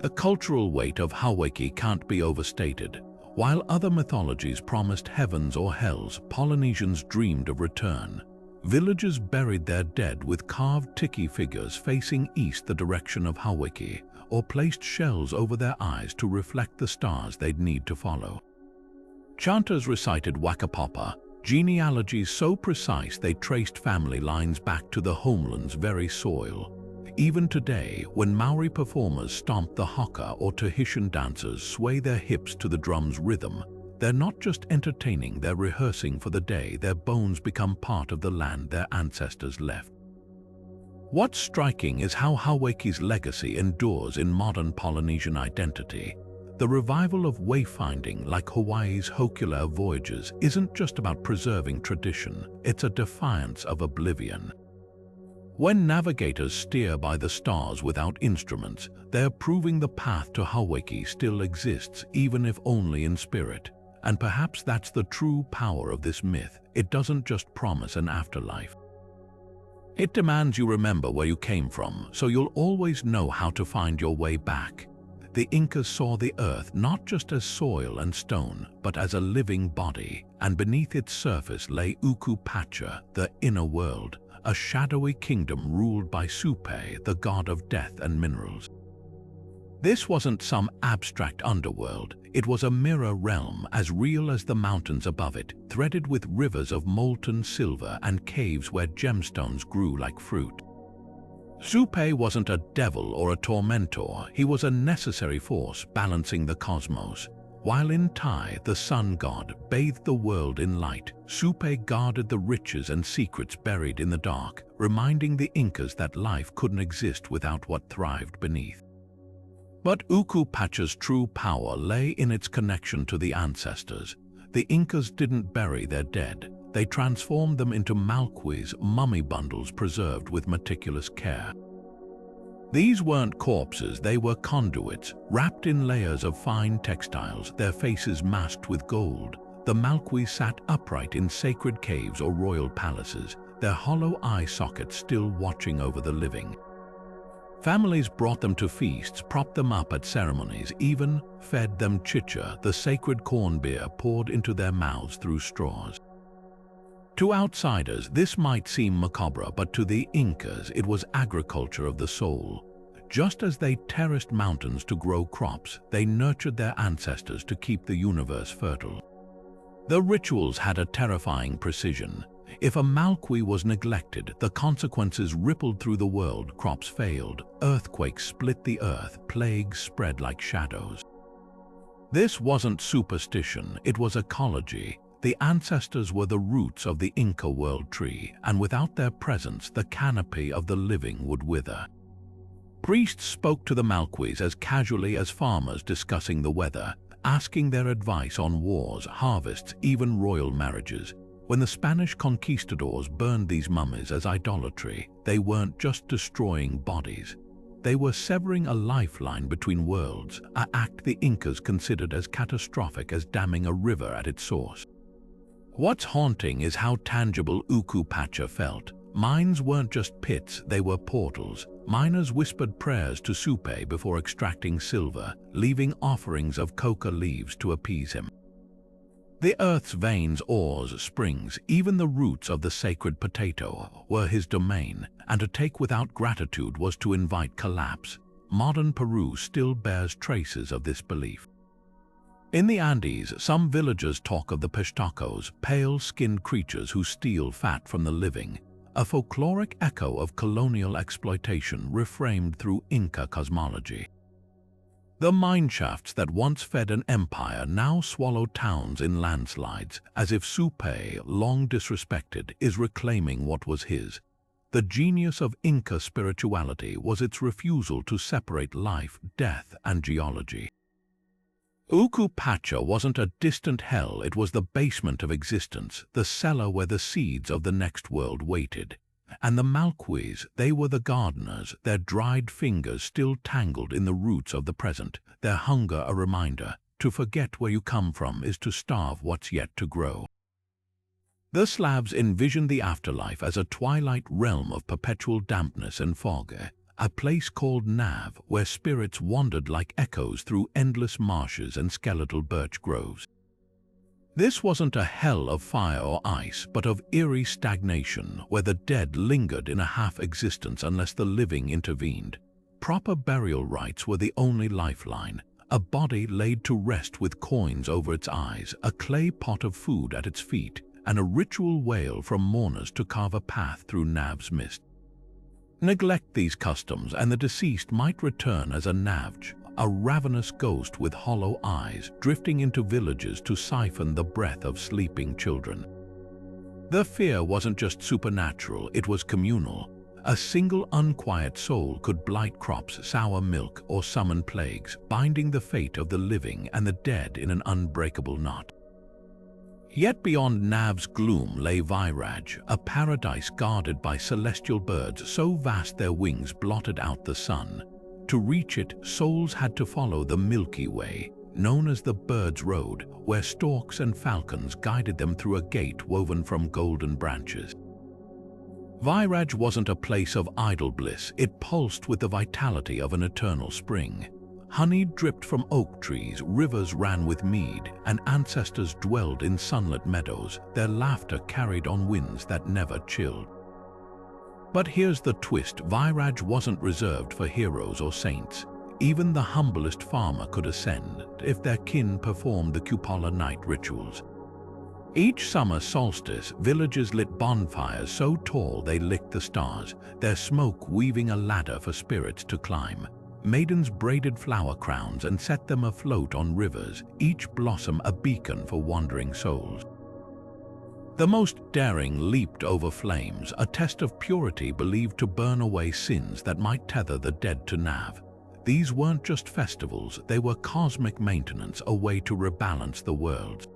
The cultural weight of Hawaiki can't be overstated. While other mythologies promised heavens or hells, Polynesians dreamed of return. Villagers buried their dead with carved tiki figures facing east, the direction of Hawaiki, or placed shells over their eyes to reflect the stars they'd need to follow. Chanters recited Wakapapa, genealogies so precise they traced family lines back to the homeland's very soil. Even today, when Maori performers stomp the haka or Tahitian dancers sway their hips to the drum's rhythm, they're not just entertaining, they're rehearsing for the day their bones become part of the land their ancestors left. What's striking is how Hawaii's legacy endures in modern Polynesian identity. The revival of wayfinding, like Hawaii's Hokulea voyages, isn't just about preserving tradition, it's a defiance of oblivion. When navigators steer by the stars without instruments, they're proving the path to Hawaii still exists, even if only in spirit. And perhaps that's the true power of this myth. It doesn't just promise an afterlife. It demands you remember where you came from, so you'll always know how to find your way back. The Incas saw the earth not just as soil and stone, but as a living body, and beneath its surface lay Uku Pacha, the inner world, a shadowy kingdom ruled by Supe, the god of death and minerals. This wasn't some abstract underworld, it was a mirror realm as real as the mountains above it, threaded with rivers of molten silver and caves where gemstones grew like fruit. Supe wasn't a devil or a tormentor, he was a necessary force balancing the cosmos. While in Tai, the sun god, bathed the world in light, Supe guarded the riches and secrets buried in the dark, reminding the Incas that life couldn't exist without what thrived beneath. But Uku Pacha's true power lay in its connection to the ancestors. The Incas didn't bury their dead, they transformed them into malquis, mummy bundles preserved with meticulous care. These weren't corpses, they were conduits, wrapped in layers of fine textiles, their faces masked with gold. The malquis sat upright in sacred caves or royal palaces, their hollow eye sockets still watching over the living. Families brought them to feasts, propped them up at ceremonies, even fed them chicha, the sacred corn beer poured into their mouths through straws. To outsiders, this might seem macabre, but to the Incas, it was agriculture of the soul. Just as they terraced mountains to grow crops, they nurtured their ancestors to keep the universe fertile. The rituals had a terrifying precision. If a malqui was neglected, the consequences rippled through the world. Crops failed, earthquakes split the earth, plagues spread like shadows. This wasn't superstition, it was ecology. The ancestors were the roots of the Inca world tree, and without their presence, the canopy of the living would wither. Priests spoke to the malquis as casually as farmers discussing the weather, asking their advice on wars, harvests, even royal marriages. When the Spanish conquistadors burned these mummies as idolatry, they weren't just destroying bodies. They were severing a lifeline between worlds, an act the Incas considered as catastrophic as damming a river at its source. What's haunting is how tangible Uku Pacha felt. Mines weren't just pits, they were portals. Miners whispered prayers to Supe before extracting silver, leaving offerings of coca leaves to appease him. The earth's veins, ores, springs, even the roots of the sacred potato were his domain, and to take without gratitude was to invite collapse. Modern Peru still bears traces of this belief. In the Andes, some villagers talk of the Pistacos, pale-skinned creatures who steal fat from the living. a folkloric echo of colonial exploitation reframed through Inca cosmology. The mineshafts that once fed an empire now swallow towns in landslides, as if Supe, long disrespected, is reclaiming what was his. The genius of Inca spirituality was its refusal to separate life, death, and geology. Uku Pacha wasn't a distant hell, it was the basement of existence, the cellar where the seeds of the next world waited. And the Malquis, they were the gardeners, their dried fingers still tangled in the roots of the present, their hunger a reminder, to forget where you come from is to starve what's yet to grow. The Slavs envisioned the afterlife as a twilight realm of perpetual dampness and fog, a place called Nav, where spirits wandered like echoes through endless marshes and skeletal birch groves. This wasn't a hell of fire or ice, but of eerie stagnation, where the dead lingered in a half-existence unless the living intervened. Proper burial rites were the only lifeline, a body laid to rest with coins over its eyes, a clay pot of food at its feet, and a ritual wail from mourners to carve a path through Nav's mist. Neglect these customs and the deceased might return as a Navj, a ravenous ghost with hollow eyes, drifting into villages to siphon the breath of sleeping children. The fear wasn't just supernatural, it was communal. A single unquiet soul could blight crops, sour milk, or summon plagues, binding the fate of the living and the dead in an unbreakable knot. Yet beyond Nav's gloom lay Vairaj, a paradise guarded by celestial birds so vast their wings blotted out the sun. To reach it, souls had to follow the Milky Way, known as the Bird's Road, where storks and falcons guided them through a gate woven from golden branches. Vairaj wasn't a place of idle bliss, it pulsed with the vitality of an eternal spring. Honey dripped from oak trees, rivers ran with mead, and ancestors dwelled in sunlit meadows, their laughter carried on winds that never chilled. But here's the twist, Vairaj wasn't reserved for heroes or saints. Even the humblest farmer could ascend if their kin performed the cupola night rituals. Each summer solstice, villages lit bonfires so tall they licked the stars, their smoke weaving a ladder for spirits to climb. Maidens braided flower crowns and set them afloat on rivers, each blossom a beacon for wandering souls. The most daring leaped over flames, a test of purity believed to burn away sins that might tether the dead to Nav. These weren't just festivals, they were cosmic maintenance, a way to rebalance the worlds.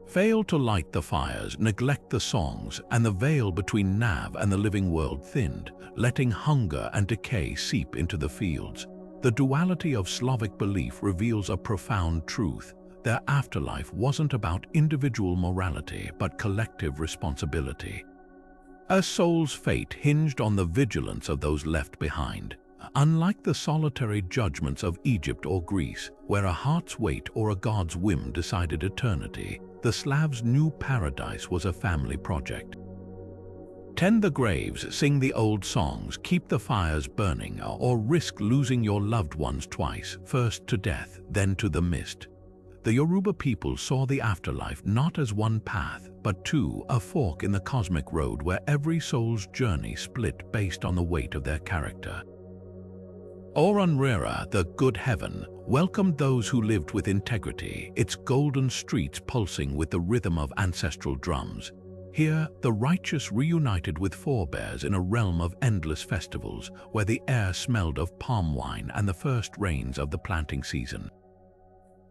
Fail to light the fires, neglect the songs, and the veil between Nav and the living world thinned, letting hunger and decay seep into the fields. The duality of Slavic belief reveals a profound truth. Their afterlife wasn't about individual morality, but collective responsibility. A soul's fate hinged on the vigilance of those left behind. Unlike the solitary judgments of Egypt or Greece, where a heart's weight or a god's whim decided eternity, the Slavs' new paradise was a family project. Tend the graves, sing the old songs, keep the fires burning, or risk losing your loved ones twice, first to death, then to the mist. The Yoruba people saw the afterlife not as one path, but two, a fork in the cosmic road where every soul's journey split based on the weight of their character. Oranrera, the good heaven, welcomed those who lived with integrity, its golden streets pulsing with the rhythm of ancestral drums. Here, the righteous reunited with forebears in a realm of endless festivals, where the air smelled of palm wine and the first rains of the planting season.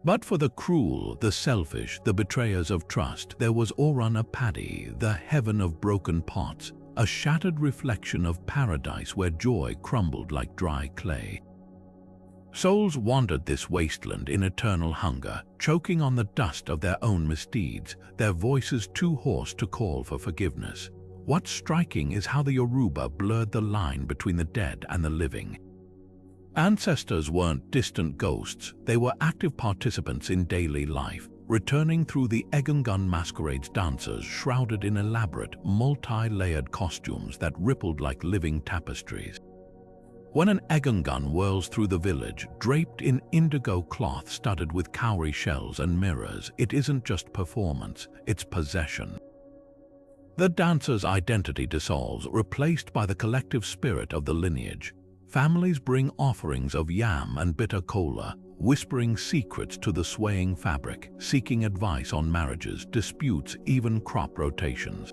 But for the cruel, the selfish, the betrayers of trust, there was Oranapadi, the heaven of broken pots, a shattered reflection of paradise where joy crumbled like dry clay. Souls wandered this wasteland in eternal hunger, choking on the dust of their own misdeeds, their voices too hoarse to call for forgiveness. What's striking is how the Yoruba blurred the line between the dead and the living. Ancestors weren't distant ghosts, they were active participants in daily life, returning through the Egungun masquerades, dancers shrouded in elaborate, multi-layered costumes that rippled like living tapestries. When an Egungun whirls through the village, draped in indigo cloth studded with cowrie shells and mirrors, it isn't just performance, it's possession. The dancer's identity dissolves, replaced by the collective spirit of the lineage. Families bring offerings of yam and bitter cola, whispering secrets to the swaying fabric, seeking advice on marriages, disputes, even crop rotations.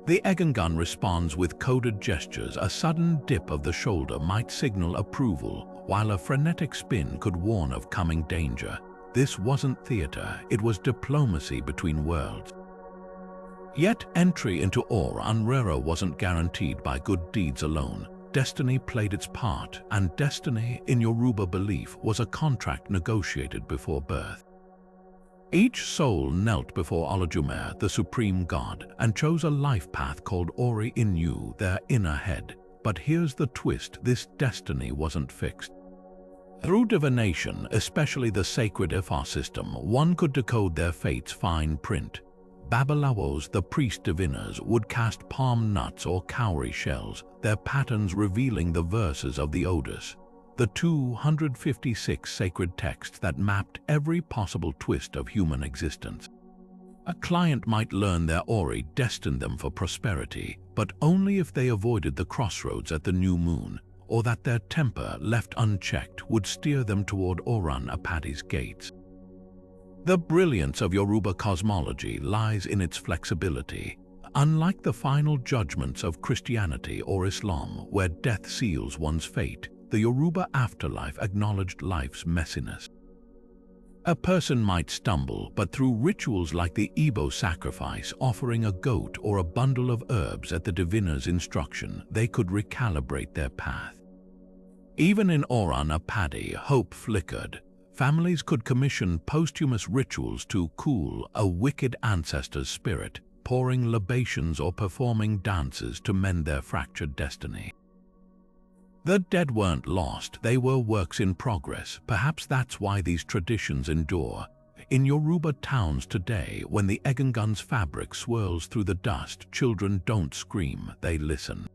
The Egungun responds with coded gestures. A sudden dip of the shoulder might signal approval, while a frenetic spin could warn of coming danger. This wasn't theater, it was diplomacy between worlds. Yet entry into Or Unrera wasn't guaranteed by good deeds alone. Destiny played its part, and destiny, in Yoruba belief, was a contract negotiated before birth. Each soul knelt before Olodumare, the supreme god, and chose a life path called Ori Inu, their inner head. But here's the twist: this destiny wasn't fixed. Through divination, especially the sacred Ifa system, one could decode their fate's fine print. Babalawos, the priest diviners, would cast palm nuts or cowrie shells, their patterns revealing the verses of the Odes, the 256 sacred texts that mapped every possible twist of human existence. A client might learn their Ori destined them for prosperity, but only if they avoided the crossroads at the new moon, or that their temper, left unchecked, would steer them toward Oran Apadi's gates. The brilliance of Yoruba cosmology lies in its flexibility. Unlike the final judgments of Christianity or Islam, where death seals one's fate, the Yoruba afterlife acknowledged life's messiness. A person might stumble, but through rituals like the Igbo sacrifice, offering a goat or a bundle of herbs at the diviner's instruction, they could recalibrate their path. Even in Oran Apadi, hope flickered. Families could commission posthumous rituals to cool a wicked ancestor's spirit, pouring libations or performing dances to mend their fractured destiny. The dead weren't lost, they were works in progress. Perhaps that's why these traditions endure. In Yoruba towns today, when the Egungun's fabric swirls through the dust, children don't scream, they listen.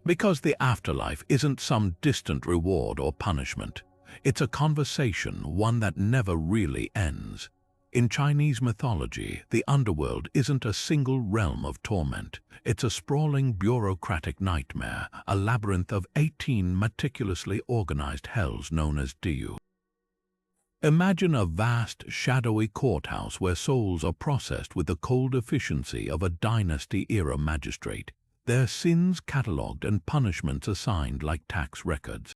Because the afterlife isn't some distant reward or punishment. It's a conversation, one that never really ends. In Chinese mythology, the underworld isn't a single realm of torment. It's a sprawling bureaucratic nightmare, a labyrinth of 18 meticulously organized hells known as Diyu. Imagine a vast, shadowy courthouse where souls are processed with the cold efficiency of a dynasty-era magistrate, their sins catalogued and punishments assigned like tax records.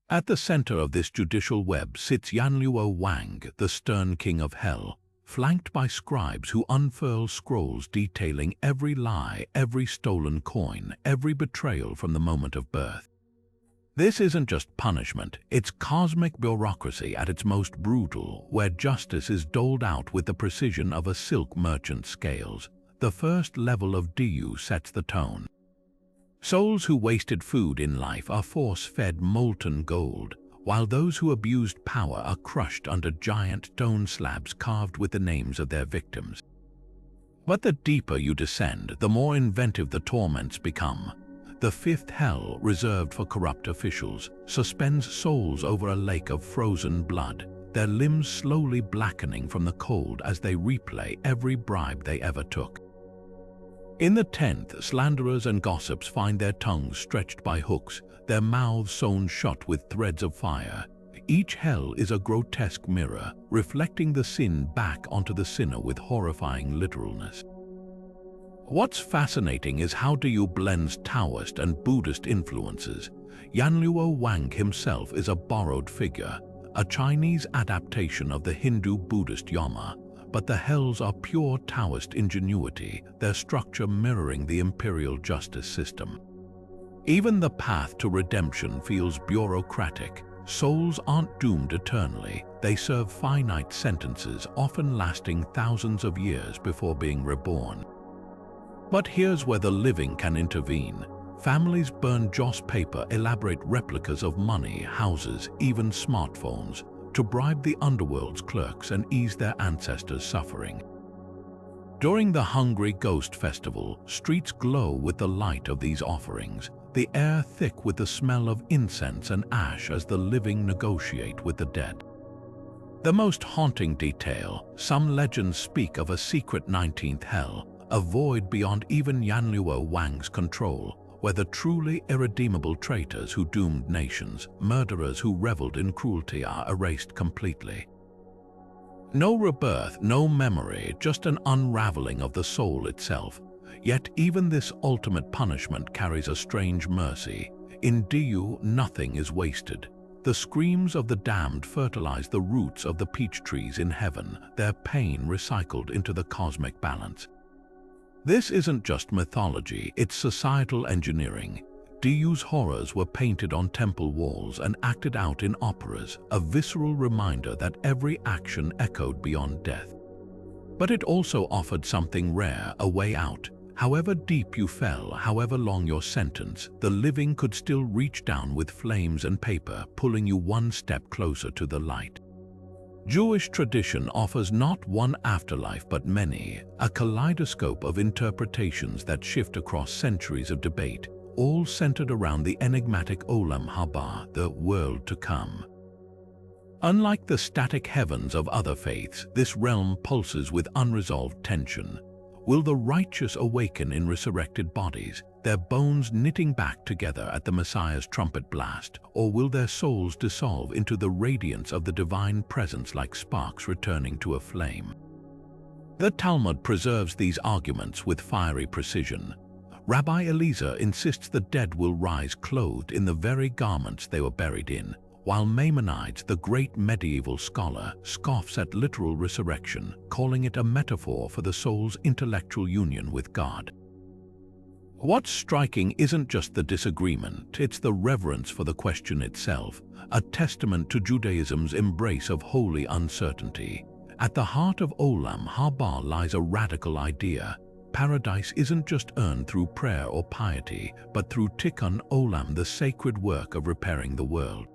At the center of this judicial web sits Yanluo Wang, the stern king of hell, flanked by scribes who unfurl scrolls detailing every lie, every stolen coin, every betrayal from the moment of birth. This isn't just punishment, it's cosmic bureaucracy at its most brutal, where justice is doled out with the precision of a silk merchant's scales. The first level of Diyu sets the tone. Souls who wasted food in life are force-fed molten gold, while those who abused power are crushed under giant stone slabs carved with the names of their victims. But the deeper you descend, the more inventive the torments become. The fifth hell, reserved for corrupt officials, suspends souls over a lake of frozen blood, their limbs slowly blackening from the cold as they replay every bribe they ever took. In the 10th, slanderers and gossips find their tongues stretched by hooks, their mouths sewn shut with threads of fire. Each hell is a grotesque mirror, reflecting the sin back onto the sinner with horrifying literalness. What's fascinating is how Diyu blends Taoist and Buddhist influences. Yanluo Wang himself is a borrowed figure, a Chinese adaptation of the Hindu-Buddhist Yama. But the hells are pure Taoist ingenuity, their structure mirroring the imperial justice system. Even the path to redemption feels bureaucratic. Souls aren't doomed eternally, they serve finite sentences, often lasting thousands of years before being reborn. But here's where the living can intervene. Families burn joss paper, elaborate replicas of money, houses, even smartphones, to bribe the underworld's clerks and ease their ancestors' suffering. During the Hungry Ghost Festival, streets glow with the light of these offerings, the air thick with the smell of incense and ash as the living negotiate with the dead. The most haunting detail, some legends speak of a secret 19th hell, a void beyond even Yanluo Wang's control, where the truly irredeemable traitors who doomed nations, murderers who reveled in cruelty are erased completely. No rebirth, no memory, just an unraveling of the soul itself. Yet even this ultimate punishment carries a strange mercy. In Diyu, nothing is wasted. The screams of the damned fertilize the roots of the peach trees in heaven, their pain recycled into the cosmic balance. This isn't just mythology, it's societal engineering. Diyu's horrors were painted on temple walls and acted out in operas, a visceral reminder that every action echoed beyond death. But it also offered something rare, a way out. However deep you fell, however long your sentence, the living could still reach down with flames and paper, pulling you one step closer to the light. Jewish tradition offers not one afterlife but many, a kaleidoscope of interpretations that shift across centuries of debate, all centered around the enigmatic Olam Haba, the world to come. Unlike the static heavens of other faiths, this realm pulses with unresolved tension. Will the righteous awaken in resurrected bodies, their bones knitting back together at the Messiah's trumpet blast, or will their souls dissolve into the radiance of the divine presence like sparks returning to a flame? The Talmud preserves these arguments with fiery precision. Rabbi Eliezer insists the dead will rise clothed in the very garments they were buried in, while Maimonides, the great medieval scholar, scoffs at literal resurrection, calling it a metaphor for the soul's intellectual union with God. What's striking isn't just the disagreement, it's the reverence for the question itself, a testament to Judaism's embrace of holy uncertainty. At the heart of Olam Haba lies a radical idea. Paradise isn't just earned through prayer or piety, but through tikkun olam, the sacred work of repairing the world.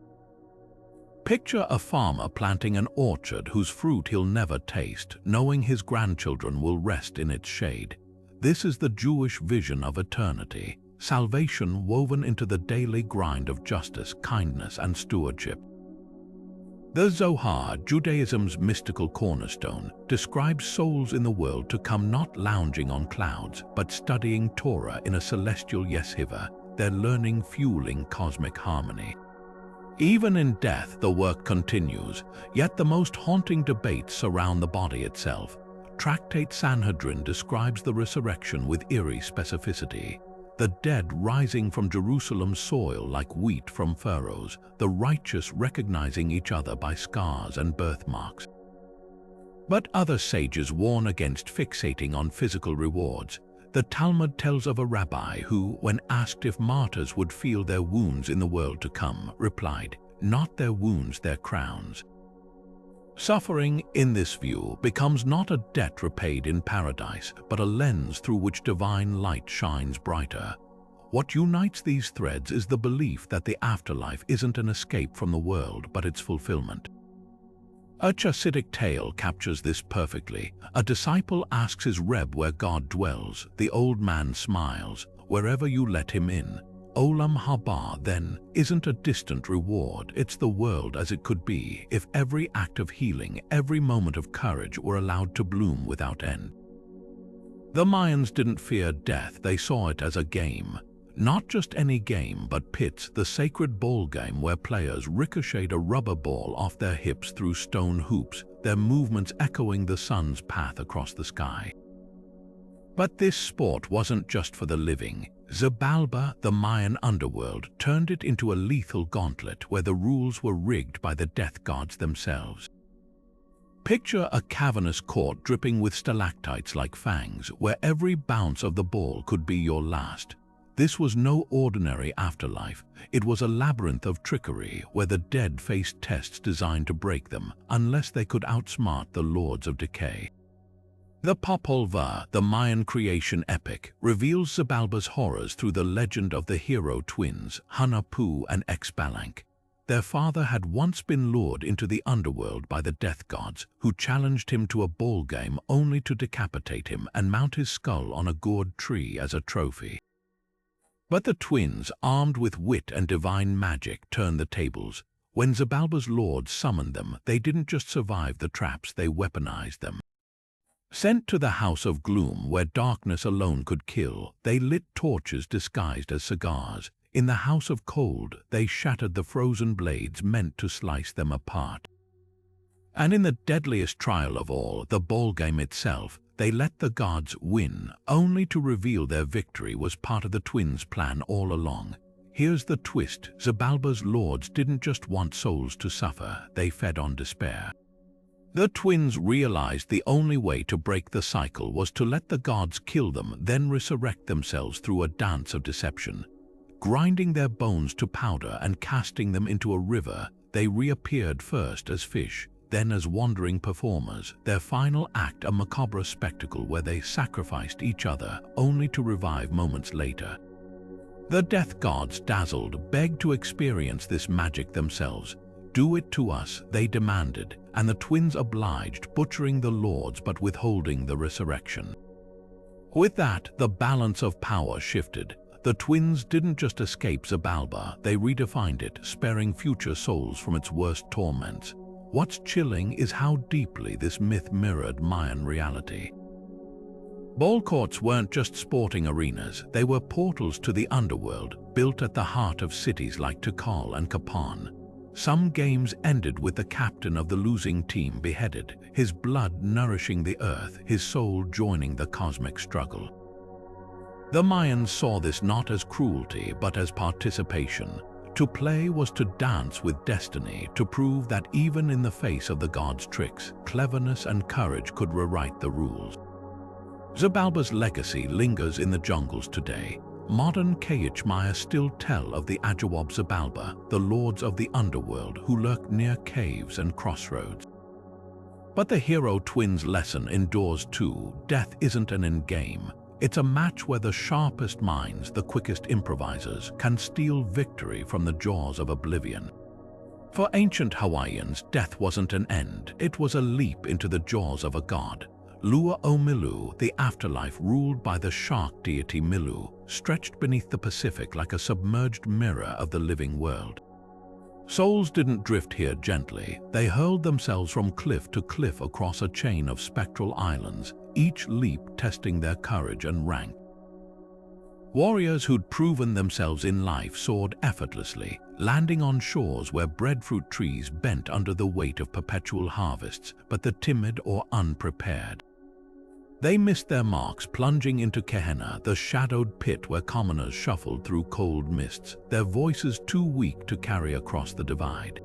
Picture a farmer planting an orchard whose fruit he'll never taste, knowing his grandchildren will rest in its shade. This is the Jewish vision of eternity, salvation woven into the daily grind of justice, kindness, and stewardship. The Zohar, Judaism's mystical cornerstone, describes souls in the world to come not lounging on clouds, but studying Torah in a celestial yeshiva, their learning fueling cosmic harmony. Even in death, the work continues, yet the most haunting debates surround the body itself. Tractate Sanhedrin describes the resurrection with eerie specificity. The dead rising from Jerusalem's soil like wheat from furrows, the righteous recognizing each other by scars and birthmarks. But other sages warn against fixating on physical rewards. The Talmud tells of a rabbi who, when asked if martyrs would feel their wounds in the world to come, replied, "Not their wounds, their crowns." Suffering, in this view, becomes not a debt repaid in paradise, but a lens through which divine light shines brighter. What unites these threads is the belief that the afterlife isn't an escape from the world, but its fulfillment. A Hasidic tale captures this perfectly. A disciple asks his Reb where God dwells. The old man smiles, "Wherever you let him in." Olam Haba, then, isn't a distant reward, it's the world as it could be if every act of healing, every moment of courage were allowed to bloom without end. The Mayans didn't fear death, they saw it as a game. Not just any game, but pits, the sacred ball game where players ricocheted a rubber ball off their hips through stone hoops, their movements echoing the sun's path across the sky. But this sport wasn't just for the living. Xibalba, the Mayan underworld, turned it into a lethal gauntlet where the rules were rigged by the death gods themselves. Picture a cavernous court dripping with stalactites like fangs, where every bounce of the ball could be your last. This was no ordinary afterlife. It was a labyrinth of trickery where the dead faced tests designed to break them, unless they could outsmart the lords of decay. The Popol Vuh, the Mayan creation epic, reveals Xibalba's horrors through the legend of the hero twins, Hunahpu and Xbalanque. Their father had once been lured into the underworld by the death gods, who challenged him to a ball game only to decapitate him and mount his skull on a gourd tree as a trophy. But the twins, armed with wit and divine magic, turned the tables. When Xibalba's lords summoned them, they didn't just survive the traps, they weaponized them. Sent to the House of Gloom, where darkness alone could kill, they lit torches disguised as cigars. In the House of Cold, they shattered the frozen blades meant to slice them apart. And in the deadliest trial of all, the ballgame itself, they let the gods win, only to reveal their victory was part of the twins' plan all along. Here's the twist: Xibalba's lords didn't just want souls to suffer, they fed on despair. The twins realized the only way to break the cycle was to let the gods kill them, then resurrect themselves through a dance of deception. Grinding their bones to powder and casting them into a river, they reappeared first as fish, then as wandering performers, their final act a macabre spectacle where they sacrificed each other only to revive moments later. The death gods, dazzled, begged to experience this magic themselves. "Do it to us," they demanded, and the twins obliged, butchering the lords but withholding the resurrection. With that, the balance of power shifted. The twins didn't just escape Xibalba, they redefined it, sparing future souls from its worst torments. What's chilling is how deeply this myth mirrored Mayan reality. Ball courts weren't just sporting arenas, they were portals to the underworld, built at the heart of cities like Tikal and Kapan. Some games ended with the captain of the losing team beheaded, his blood nourishing the earth, his soul joining the cosmic struggle. The Mayans saw this not as cruelty but as participation. To play was to dance with destiny, to prove that even in the face of the gods' tricks, cleverness and courage could rewrite the rules. Xibalba's legacy lingers in the jungles today. Modern Kayich still tell of the Ajawab Xibalba, the lords of the underworld who lurk near caves and crossroads. But the hero twins' lesson endures too. Death isn't an endgame. It's a match where the sharpest minds, the quickest improvisers, can steal victory from the jaws of oblivion. For ancient Hawaiians, death wasn't an end, it was a leap into the jaws of a god. Lua o Milu, the afterlife ruled by the shark deity Milu, stretched beneath the Pacific like a submerged mirror of the living world. Souls didn't drift here gently, they hurled themselves from cliff to cliff across a chain of spectral islands, each leap testing their courage and rank. Warriors who'd proven themselves in life soared effortlessly, landing on shores where breadfruit trees bent under the weight of perpetual harvests, but the timid or unprepared. They missed their marks, plunging into Gehenna, the shadowed pit where commoners shuffled through cold mists, their voices too weak to carry across the divide.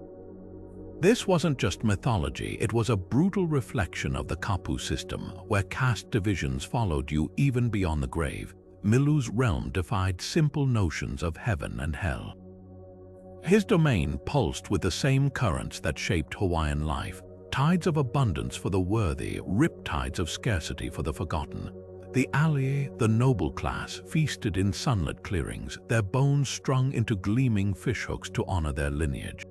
This wasn't just mythology, it was a brutal reflection of the Kapu system, where caste divisions followed you even beyond the grave. Milu's realm defied simple notions of heaven and hell. His domain pulsed with the same currents that shaped Hawaiian life, tides of abundance for the worthy, riptides of scarcity for the forgotten. The alii, the noble class, feasted in sunlit clearings, their bones strung into gleaming fishhooks to honor their lineage.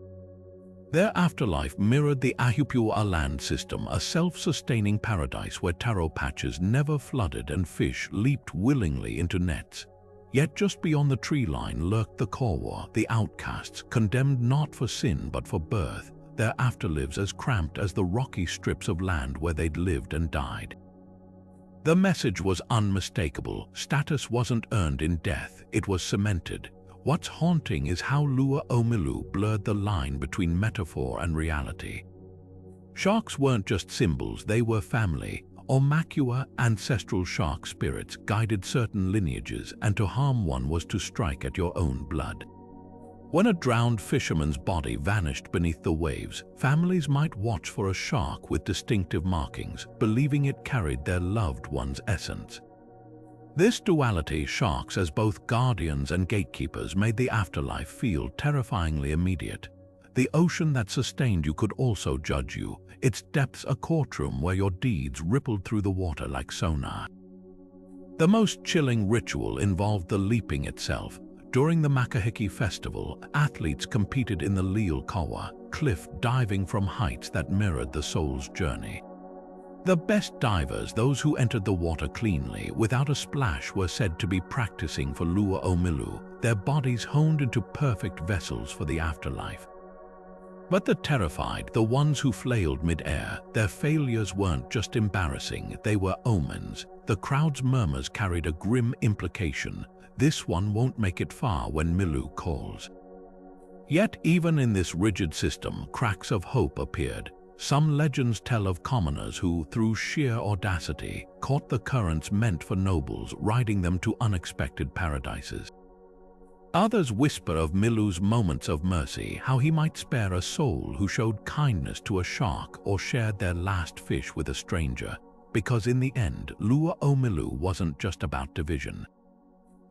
Their afterlife mirrored the Ahupua'a land system, a self-sustaining paradise where taro patches never flooded and fish leaped willingly into nets. Yet just beyond the tree line lurked the Kawa, the outcasts, condemned not for sin but for birth, their afterlives as cramped as the rocky strips of land where they'd lived and died. The message was unmistakable. Status wasn't earned in death, it was cemented. What's haunting is how Lua o Milu blurred the line between metaphor and reality. Sharks weren't just symbols, they were family. Omakua, ancestral shark spirits, guided certain lineages, and to harm one was to strike at your own blood. When a drowned fisherman's body vanished beneath the waves, families might watch for a shark with distinctive markings, believing it carried their loved one's essence. This duality, sharks as both guardians and gatekeepers, made the afterlife feel terrifyingly immediate. The ocean that sustained you could also judge you, its depths a courtroom where your deeds rippled through the water like sonar. The most chilling ritual involved the leaping itself. During the Makahiki festival, athletes competed in the Leal Kawa, cliff diving from heights that mirrored the soul's journey. The best divers, those who entered the water cleanly, without a splash, were said to be practicing for Lua o Milu, their bodies honed into perfect vessels for the afterlife. But the terrified, the ones who flailed mid-air, their failures weren't just embarrassing, they were omens. The crowd's murmurs carried a grim implication. This one won't make it far when Milu calls. Yet even in this rigid system, cracks of hope appeared. Some legends tell of commoners who, through sheer audacity, caught the currents meant for nobles, riding them to unexpected paradises. Others whisper of Milu's moments of mercy, how he might spare a soul who showed kindness to a shark or shared their last fish with a stranger, because in the end, Lua o Milu wasn't just about division.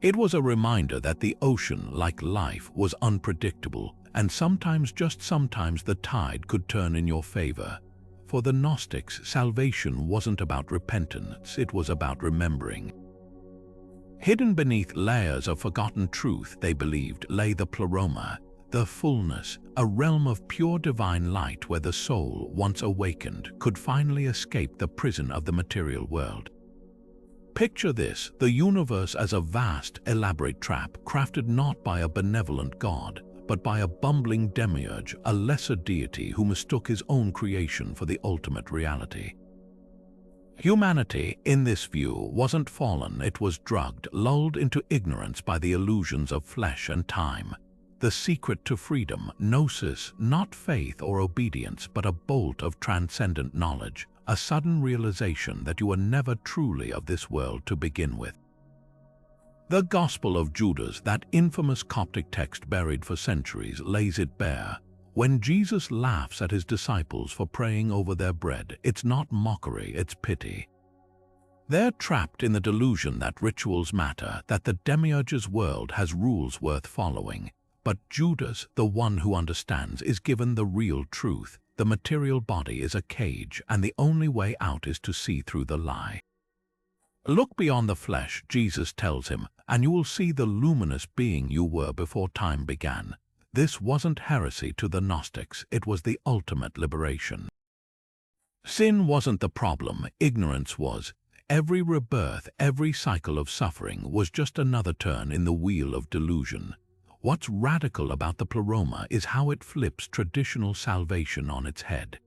It was a reminder that the ocean, like life, was unpredictable, and sometimes, just sometimes, the tide could turn in your favor. For the Gnostics, salvation wasn't about repentance, it was about remembering. Hidden beneath layers of forgotten truth, they believed, lay the pleroma, the fullness, a realm of pure divine light where the soul, once awakened, could finally escape the prison of the material world. Picture this, the universe as a vast, elaborate trap crafted not by a benevolent god, but by a bumbling demiurge, a lesser deity who mistook his own creation for the ultimate reality. Humanity, in this view, wasn't fallen, it was drugged, lulled into ignorance by the illusions of flesh and time. The secret to freedom, gnosis, not faith or obedience, but a bolt of transcendent knowledge, a sudden realization that you were never truly of this world to begin with. The Gospel of Judas, that infamous Coptic text buried for centuries, lays it bare. When Jesus laughs at his disciples for praying over their bread, it's not mockery, it's pity. They're trapped in the delusion that rituals matter, that the demiurge's world has rules worth following. But Judas, the one who understands, is given the real truth. The material body is a cage, and the only way out is to see through the lie. Look beyond the flesh, Jesus tells him, and you will see the luminous being you were before time began. This wasn't heresy to the Gnostics, it was the ultimate liberation. Sin wasn't the problem, ignorance was. Every rebirth, every cycle of suffering was just another turn in the wheel of delusion. What's radical about the pleroma is how it flips traditional salvation on its head.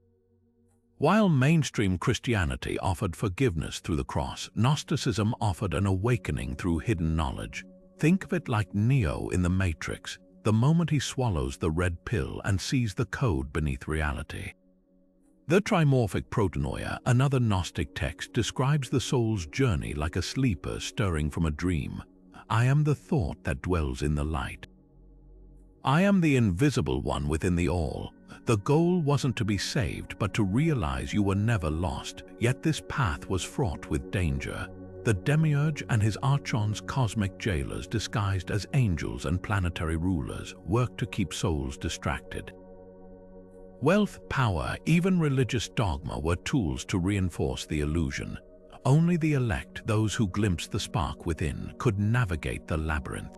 While mainstream Christianity offered forgiveness through the cross, Gnosticism offered an awakening through hidden knowledge. Think of it like Neo in the Matrix, the moment he swallows the red pill and sees the code beneath reality. The trimorphic protonoia, another Gnostic text, describes the soul's journey like a sleeper stirring from a dream. I am the thought that dwells in the light. I am the invisible one within the all. The goal wasn't to be saved, but to realize you were never lost, yet this path was fraught with danger. The demiurge and his archons, cosmic jailers disguised as angels and planetary rulers, worked to keep souls distracted. Wealth, power, even religious dogma were tools to reinforce the illusion. Only the elect, those who glimpsed the spark within, could navigate the labyrinth.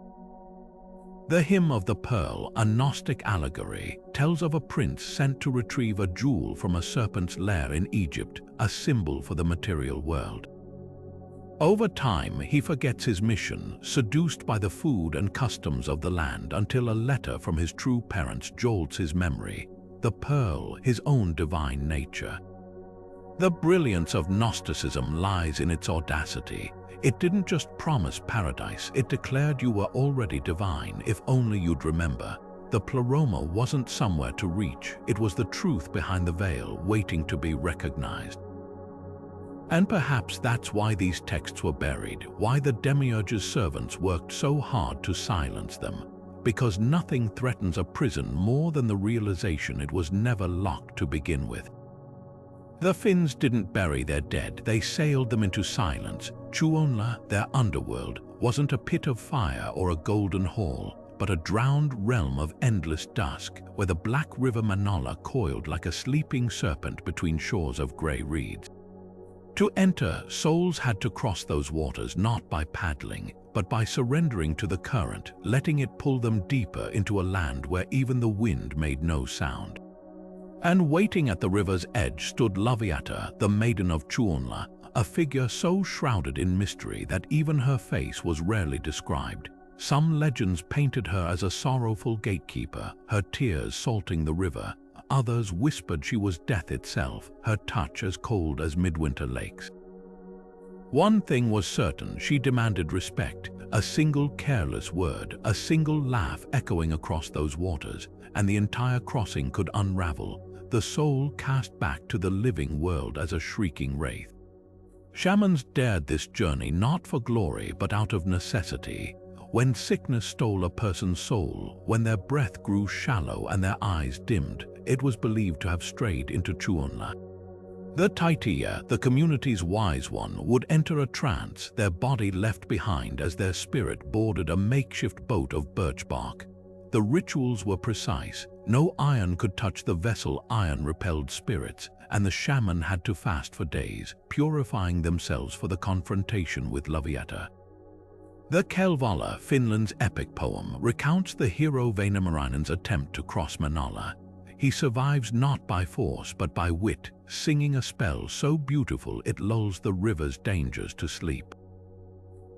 The Hymn of the Pearl, a Gnostic allegory, tells of a prince sent to retrieve a jewel from a serpent's lair in Egypt, a symbol for the material world. Over time, he forgets his mission, seduced by the food and customs of the land, until a letter from his true parents jolts his memory. The pearl, his own divine nature. The brilliance of Gnosticism lies in its audacity. It didn't just promise paradise, it declared you were already divine if only you'd remember. The pleroma wasn't somewhere to reach, it was the truth behind the veil, waiting to be recognized. And perhaps that's why these texts were buried, why the demiurge's servants worked so hard to silence them. Because nothing threatens a prison more than the realization it was never locked to begin with. The Finns didn't bury their dead, they sailed them into silence. Tuonla, their underworld, wasn't a pit of fire or a golden hall, but a drowned realm of endless dusk, where the black river Manala coiled like a sleeping serpent between shores of grey reeds. To enter, souls had to cross those waters not by paddling, but by surrendering to the current, letting it pull them deeper into a land where even the wind made no sound. And waiting at the river's edge stood Laviata, the maiden of Tuonla, a figure so shrouded in mystery that even her face was rarely described. Some legends painted her as a sorrowful gatekeeper, her tears salting the river. Others whispered she was death itself, her touch as cold as midwinter lakes. One thing was certain: she demanded respect. A single careless word, a single laugh echoing across those waters, and the entire crossing could unravel, the soul cast back to the living world as a shrieking wraith. Shamans dared this journey not for glory but out of necessity. When sickness stole a person's soul, when their breath grew shallow and their eyes dimmed, it was believed to have strayed into Chuonla. The Taitiya, the community's wise one, would enter a trance, their body left behind as their spirit boarded a makeshift boat of birch bark. The rituals were precise. No iron could touch the vessel iron repelled spirits, and the shaman had to fast for days, purifying themselves for the confrontation with Lavietta. The Kalevala, Finland's epic poem, recounts the hero Vainamarainen's attempt to cross Manala. He survives not by force but by wit, singing a spell so beautiful it lulls the river's dangers to sleep.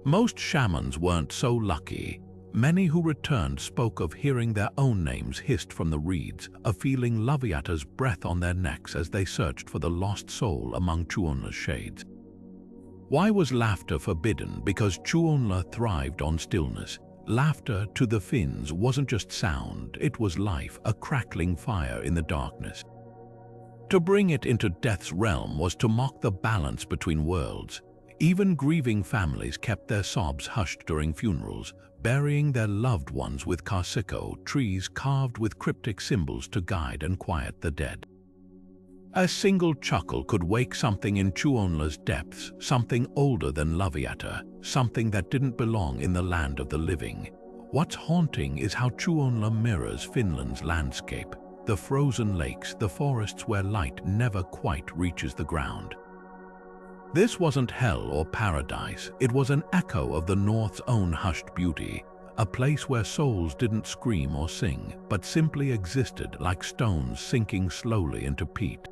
Most shamans weren't so lucky. Many who returned spoke of hearing their own names hissed from the reeds, of feeling Laviatta's breath on their necks as they searched for the lost soul among Chuonla's shades. Why was laughter forbidden? Because Chuonla thrived on stillness. Laughter to the Finns wasn't just sound, it was life, a crackling fire in the darkness. To bring it into death's realm was to mock the balance between worlds. Even grieving families kept their sobs hushed during funerals, burying their loved ones with karsiko, trees carved with cryptic symbols to guide and quiet the dead. A single chuckle could wake something in Chuonla's depths, something older than Lavietta, something that didn't belong in the land of the living. What's haunting is how Chuonla mirrors Finland's landscape, the frozen lakes, the forests where light never quite reaches the ground. This wasn't hell or paradise, it was an echo of the North's own hushed beauty, a place where souls didn't scream or sing, but simply existed like stones sinking slowly into peat.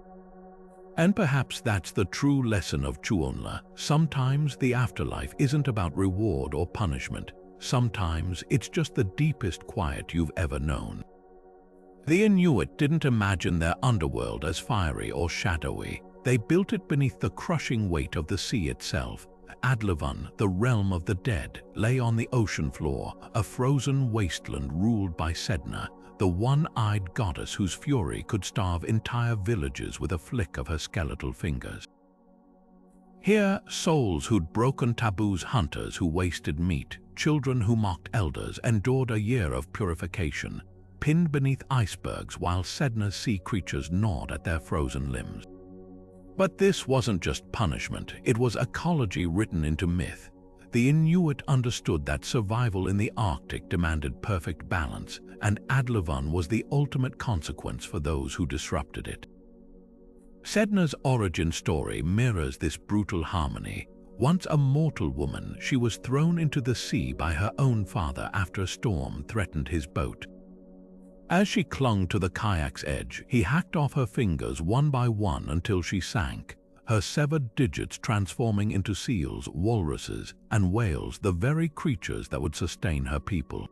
And perhaps that's the true lesson of Chuonla. Sometimes the afterlife isn't about reward or punishment. Sometimes it's just the deepest quiet you've ever known. The Inuit didn't imagine their underworld as fiery or shadowy. They built it beneath the crushing weight of the sea itself. Adlavan, the realm of the dead, lay on the ocean floor, a frozen wasteland ruled by Sedna, the one-eyed goddess whose fury could starve entire villages with a flick of her skeletal fingers. Here, souls who'd broken taboos, hunters who wasted meat, children who mocked elders, endured a year of purification, pinned beneath icebergs while Sedna's sea creatures gnawed at their frozen limbs. But this wasn't just punishment, it was ecology written into myth. The Inuit understood that survival in the Arctic demanded perfect balance, and Adlavan was the ultimate consequence for those who disrupted it. Sedna's origin story mirrors this brutal harmony. Once a mortal woman, she was thrown into the sea by her own father after a storm threatened his boat. As she clung to the kayak's edge, he hacked off her fingers one by one until she sank, her severed digits transforming into seals, walruses, and whales, the very creatures that would sustain her people.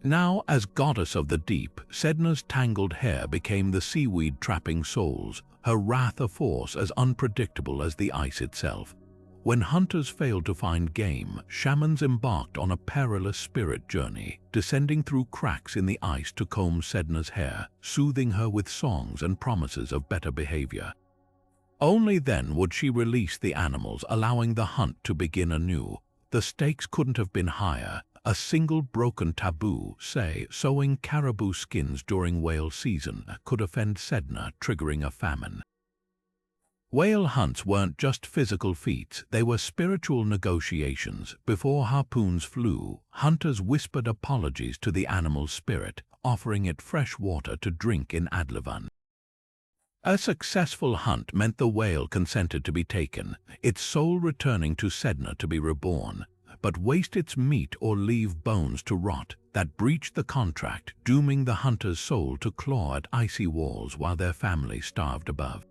Now, as goddess of the deep, Sedna's tangled hair became the seaweed trapping souls, her wrath a force as unpredictable as the ice itself. When hunters failed to find game, shamans embarked on a perilous spirit journey, descending through cracks in the ice to comb Sedna's hair, soothing her with songs and promises of better behavior. Only then would she release the animals, allowing the hunt to begin anew. The stakes couldn't have been higher. A single broken taboo, say, sewing caribou skins during whale season, could offend Sedna, triggering a famine. Whale hunts weren't just physical feats, they were spiritual negotiations. Before harpoons flew, hunters whispered apologies to the animal's spirit, offering it fresh water to drink in Adlavan. A successful hunt meant the whale consented to be taken, its soul returning to Sedna to be reborn. But waste its meat or leave bones to rot, that breached the contract, dooming the hunter's soul to claw at icy walls while their family starved above.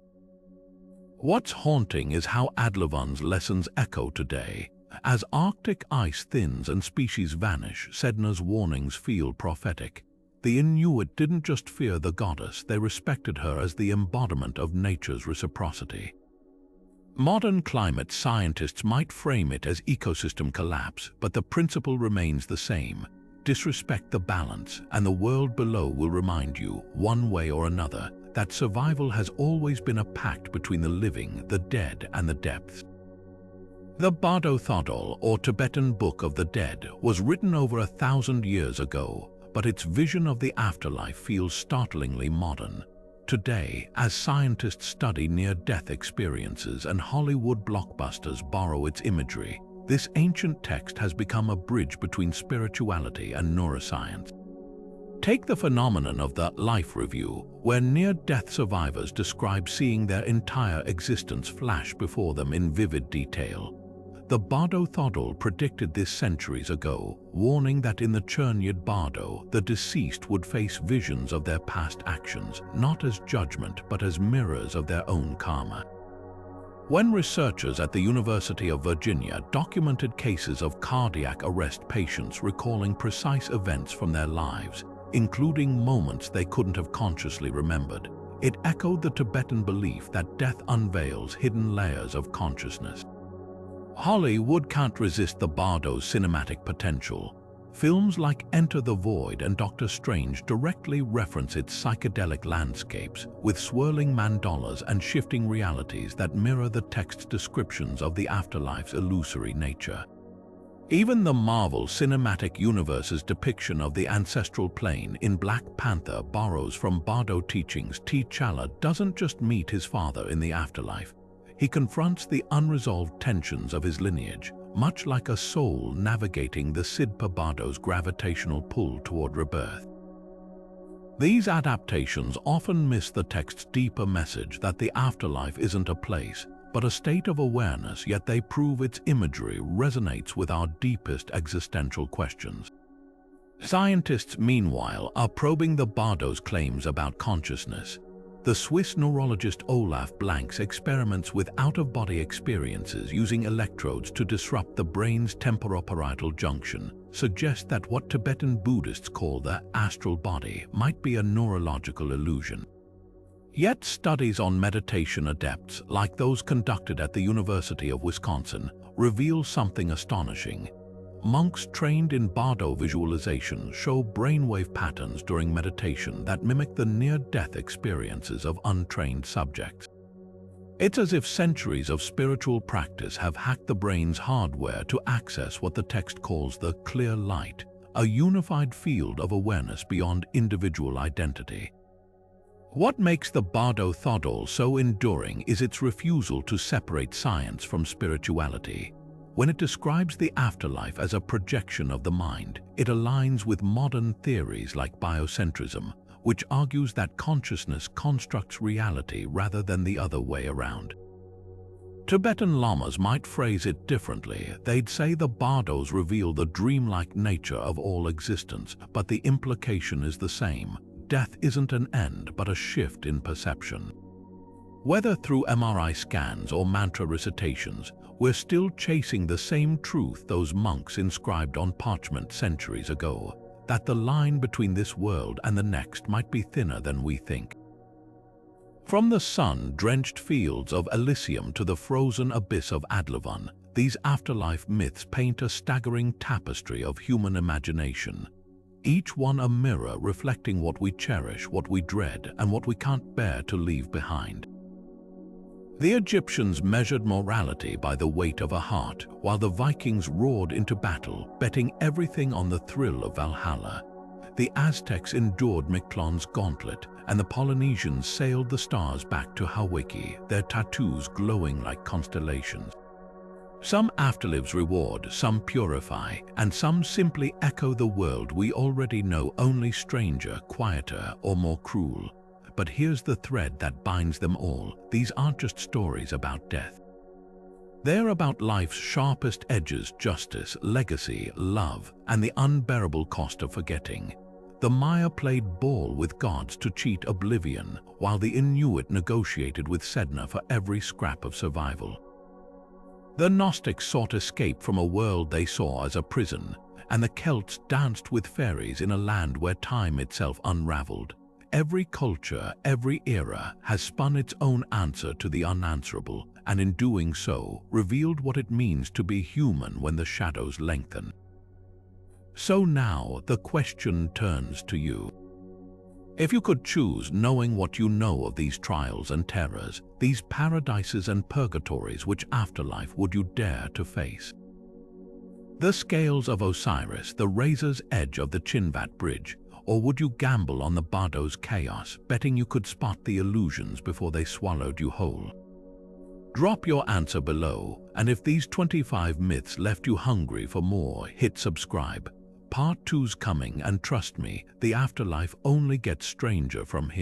What's haunting is how Adlavan's lessons echo today. As Arctic ice thins and species vanish, Sedna's warnings feel prophetic. The Inuit didn't just fear the goddess, they respected her as the embodiment of nature's reciprocity. Modern climate scientists might frame it as ecosystem collapse, but the principle remains the same. Disrespect the balance, and the world below will remind you, one way or another, that survival has always been a pact between the living, the dead, and the depths. The Bardo, or Tibetan Book of the Dead, was written over 1,000 years ago, but its vision of the afterlife feels startlingly modern. Today, as scientists study near-death experiences and Hollywood blockbusters borrow its imagery, this ancient text has become a bridge between spirituality and neuroscience. Take the phenomenon of the Life Review, where near-death survivors describe seeing their entire existence flash before them in vivid detail. The Bardo predicted this centuries ago, warning that in the Chernyid Bardo, the deceased would face visions of their past actions, not as judgment but as mirrors of their own karma. When researchers at the University of Virginia documented cases of cardiac arrest patients recalling precise events from their lives, including moments they couldn't have consciously remembered, it echoed the Tibetan belief that death unveils hidden layers of consciousness. Hollywood can't resist the Bardo's cinematic potential. Films like Enter the Void and Doctor Strange directly reference its psychedelic landscapes, with swirling mandalas and shifting realities that mirror the text's descriptions of the afterlife's illusory nature. Even the Marvel Cinematic Universe's depiction of the ancestral plane in Black Panther borrows from Bardo teachings. T'Challa doesn't just meet his father in the afterlife. He confronts the unresolved tensions of his lineage, much like a soul navigating the Sidpa Bardo's gravitational pull toward rebirth. These adaptations often miss the text's deeper message that the afterlife isn't a place, but a state of awareness, yet they prove its imagery resonates with our deepest existential questions. Scientists, meanwhile, are probing the Bardo's claims about consciousness. The Swiss neurologist Olaf Blank's experiments with out-of-body experiences using electrodes to disrupt the brain's temporoparietal junction suggest that what Tibetan Buddhists call the astral body might be a neurological illusion. Yet studies on meditation adepts, like those conducted at the University of Wisconsin, reveal something astonishing. Monks trained in Bardo visualization show brainwave patterns during meditation that mimic the near-death experiences of untrained subjects. It's as if centuries of spiritual practice have hacked the brain's hardware to access what the text calls the clear light, a unified field of awareness beyond individual identity. What makes the Bardo so enduring is its refusal to separate science from spirituality. When it describes the afterlife as a projection of the mind, it aligns with modern theories like biocentrism, which argues that consciousness constructs reality rather than the other way around. Tibetan lamas might phrase it differently. They'd say the Bardos reveal the dreamlike nature of all existence, but the implication is the same. Death isn't an end, but a shift in perception. Whether through MRI scans or mantra recitations, we're still chasing the same truth those monks inscribed on parchment centuries ago, that the line between this world and the next might be thinner than we think. From the sun-drenched fields of Elysium to the frozen abyss of Adlavon, these afterlife myths paint a staggering tapestry of human imagination, each one a mirror reflecting what we cherish, what we dread, and what we can't bear to leave behind. The Egyptians measured morality by the weight of a heart, while the Vikings roared into battle, betting everything on the thrill of Valhalla. The Aztecs endured Mictlán's gauntlet, and the Polynesians sailed the stars back to Hawaii, their tattoos glowing like constellations. Some afterlives reward, some purify, and some simply echo the world we already know, only stranger, quieter, or more cruel. But here's the thread that binds them all. These aren't just stories about death. They're about life's sharpest edges: justice, legacy, love, and the unbearable cost of forgetting. The Maya played ball with gods to cheat oblivion, while the Inuit negotiated with Sedna for every scrap of survival. The Gnostics sought escape from a world they saw as a prison, and the Celts danced with fairies in a land where time itself unraveled. Every culture, every era has spun its own answer to the unanswerable, and in doing so, revealed what it means to be human when the shadows lengthen. So now the question turns to you. If you could choose, knowing what you know of these trials and terrors, these paradises and purgatories, which afterlife would you dare to face? The scales of Osiris, the razor's edge of the Chinvat bridge, or would you gamble on the Bardo's chaos, betting you could spot the illusions before they swallowed you whole? Drop your answer below, and if these 25 myths left you hungry for more, hit subscribe. Part 2's coming, and trust me, the afterlife only gets stranger from here.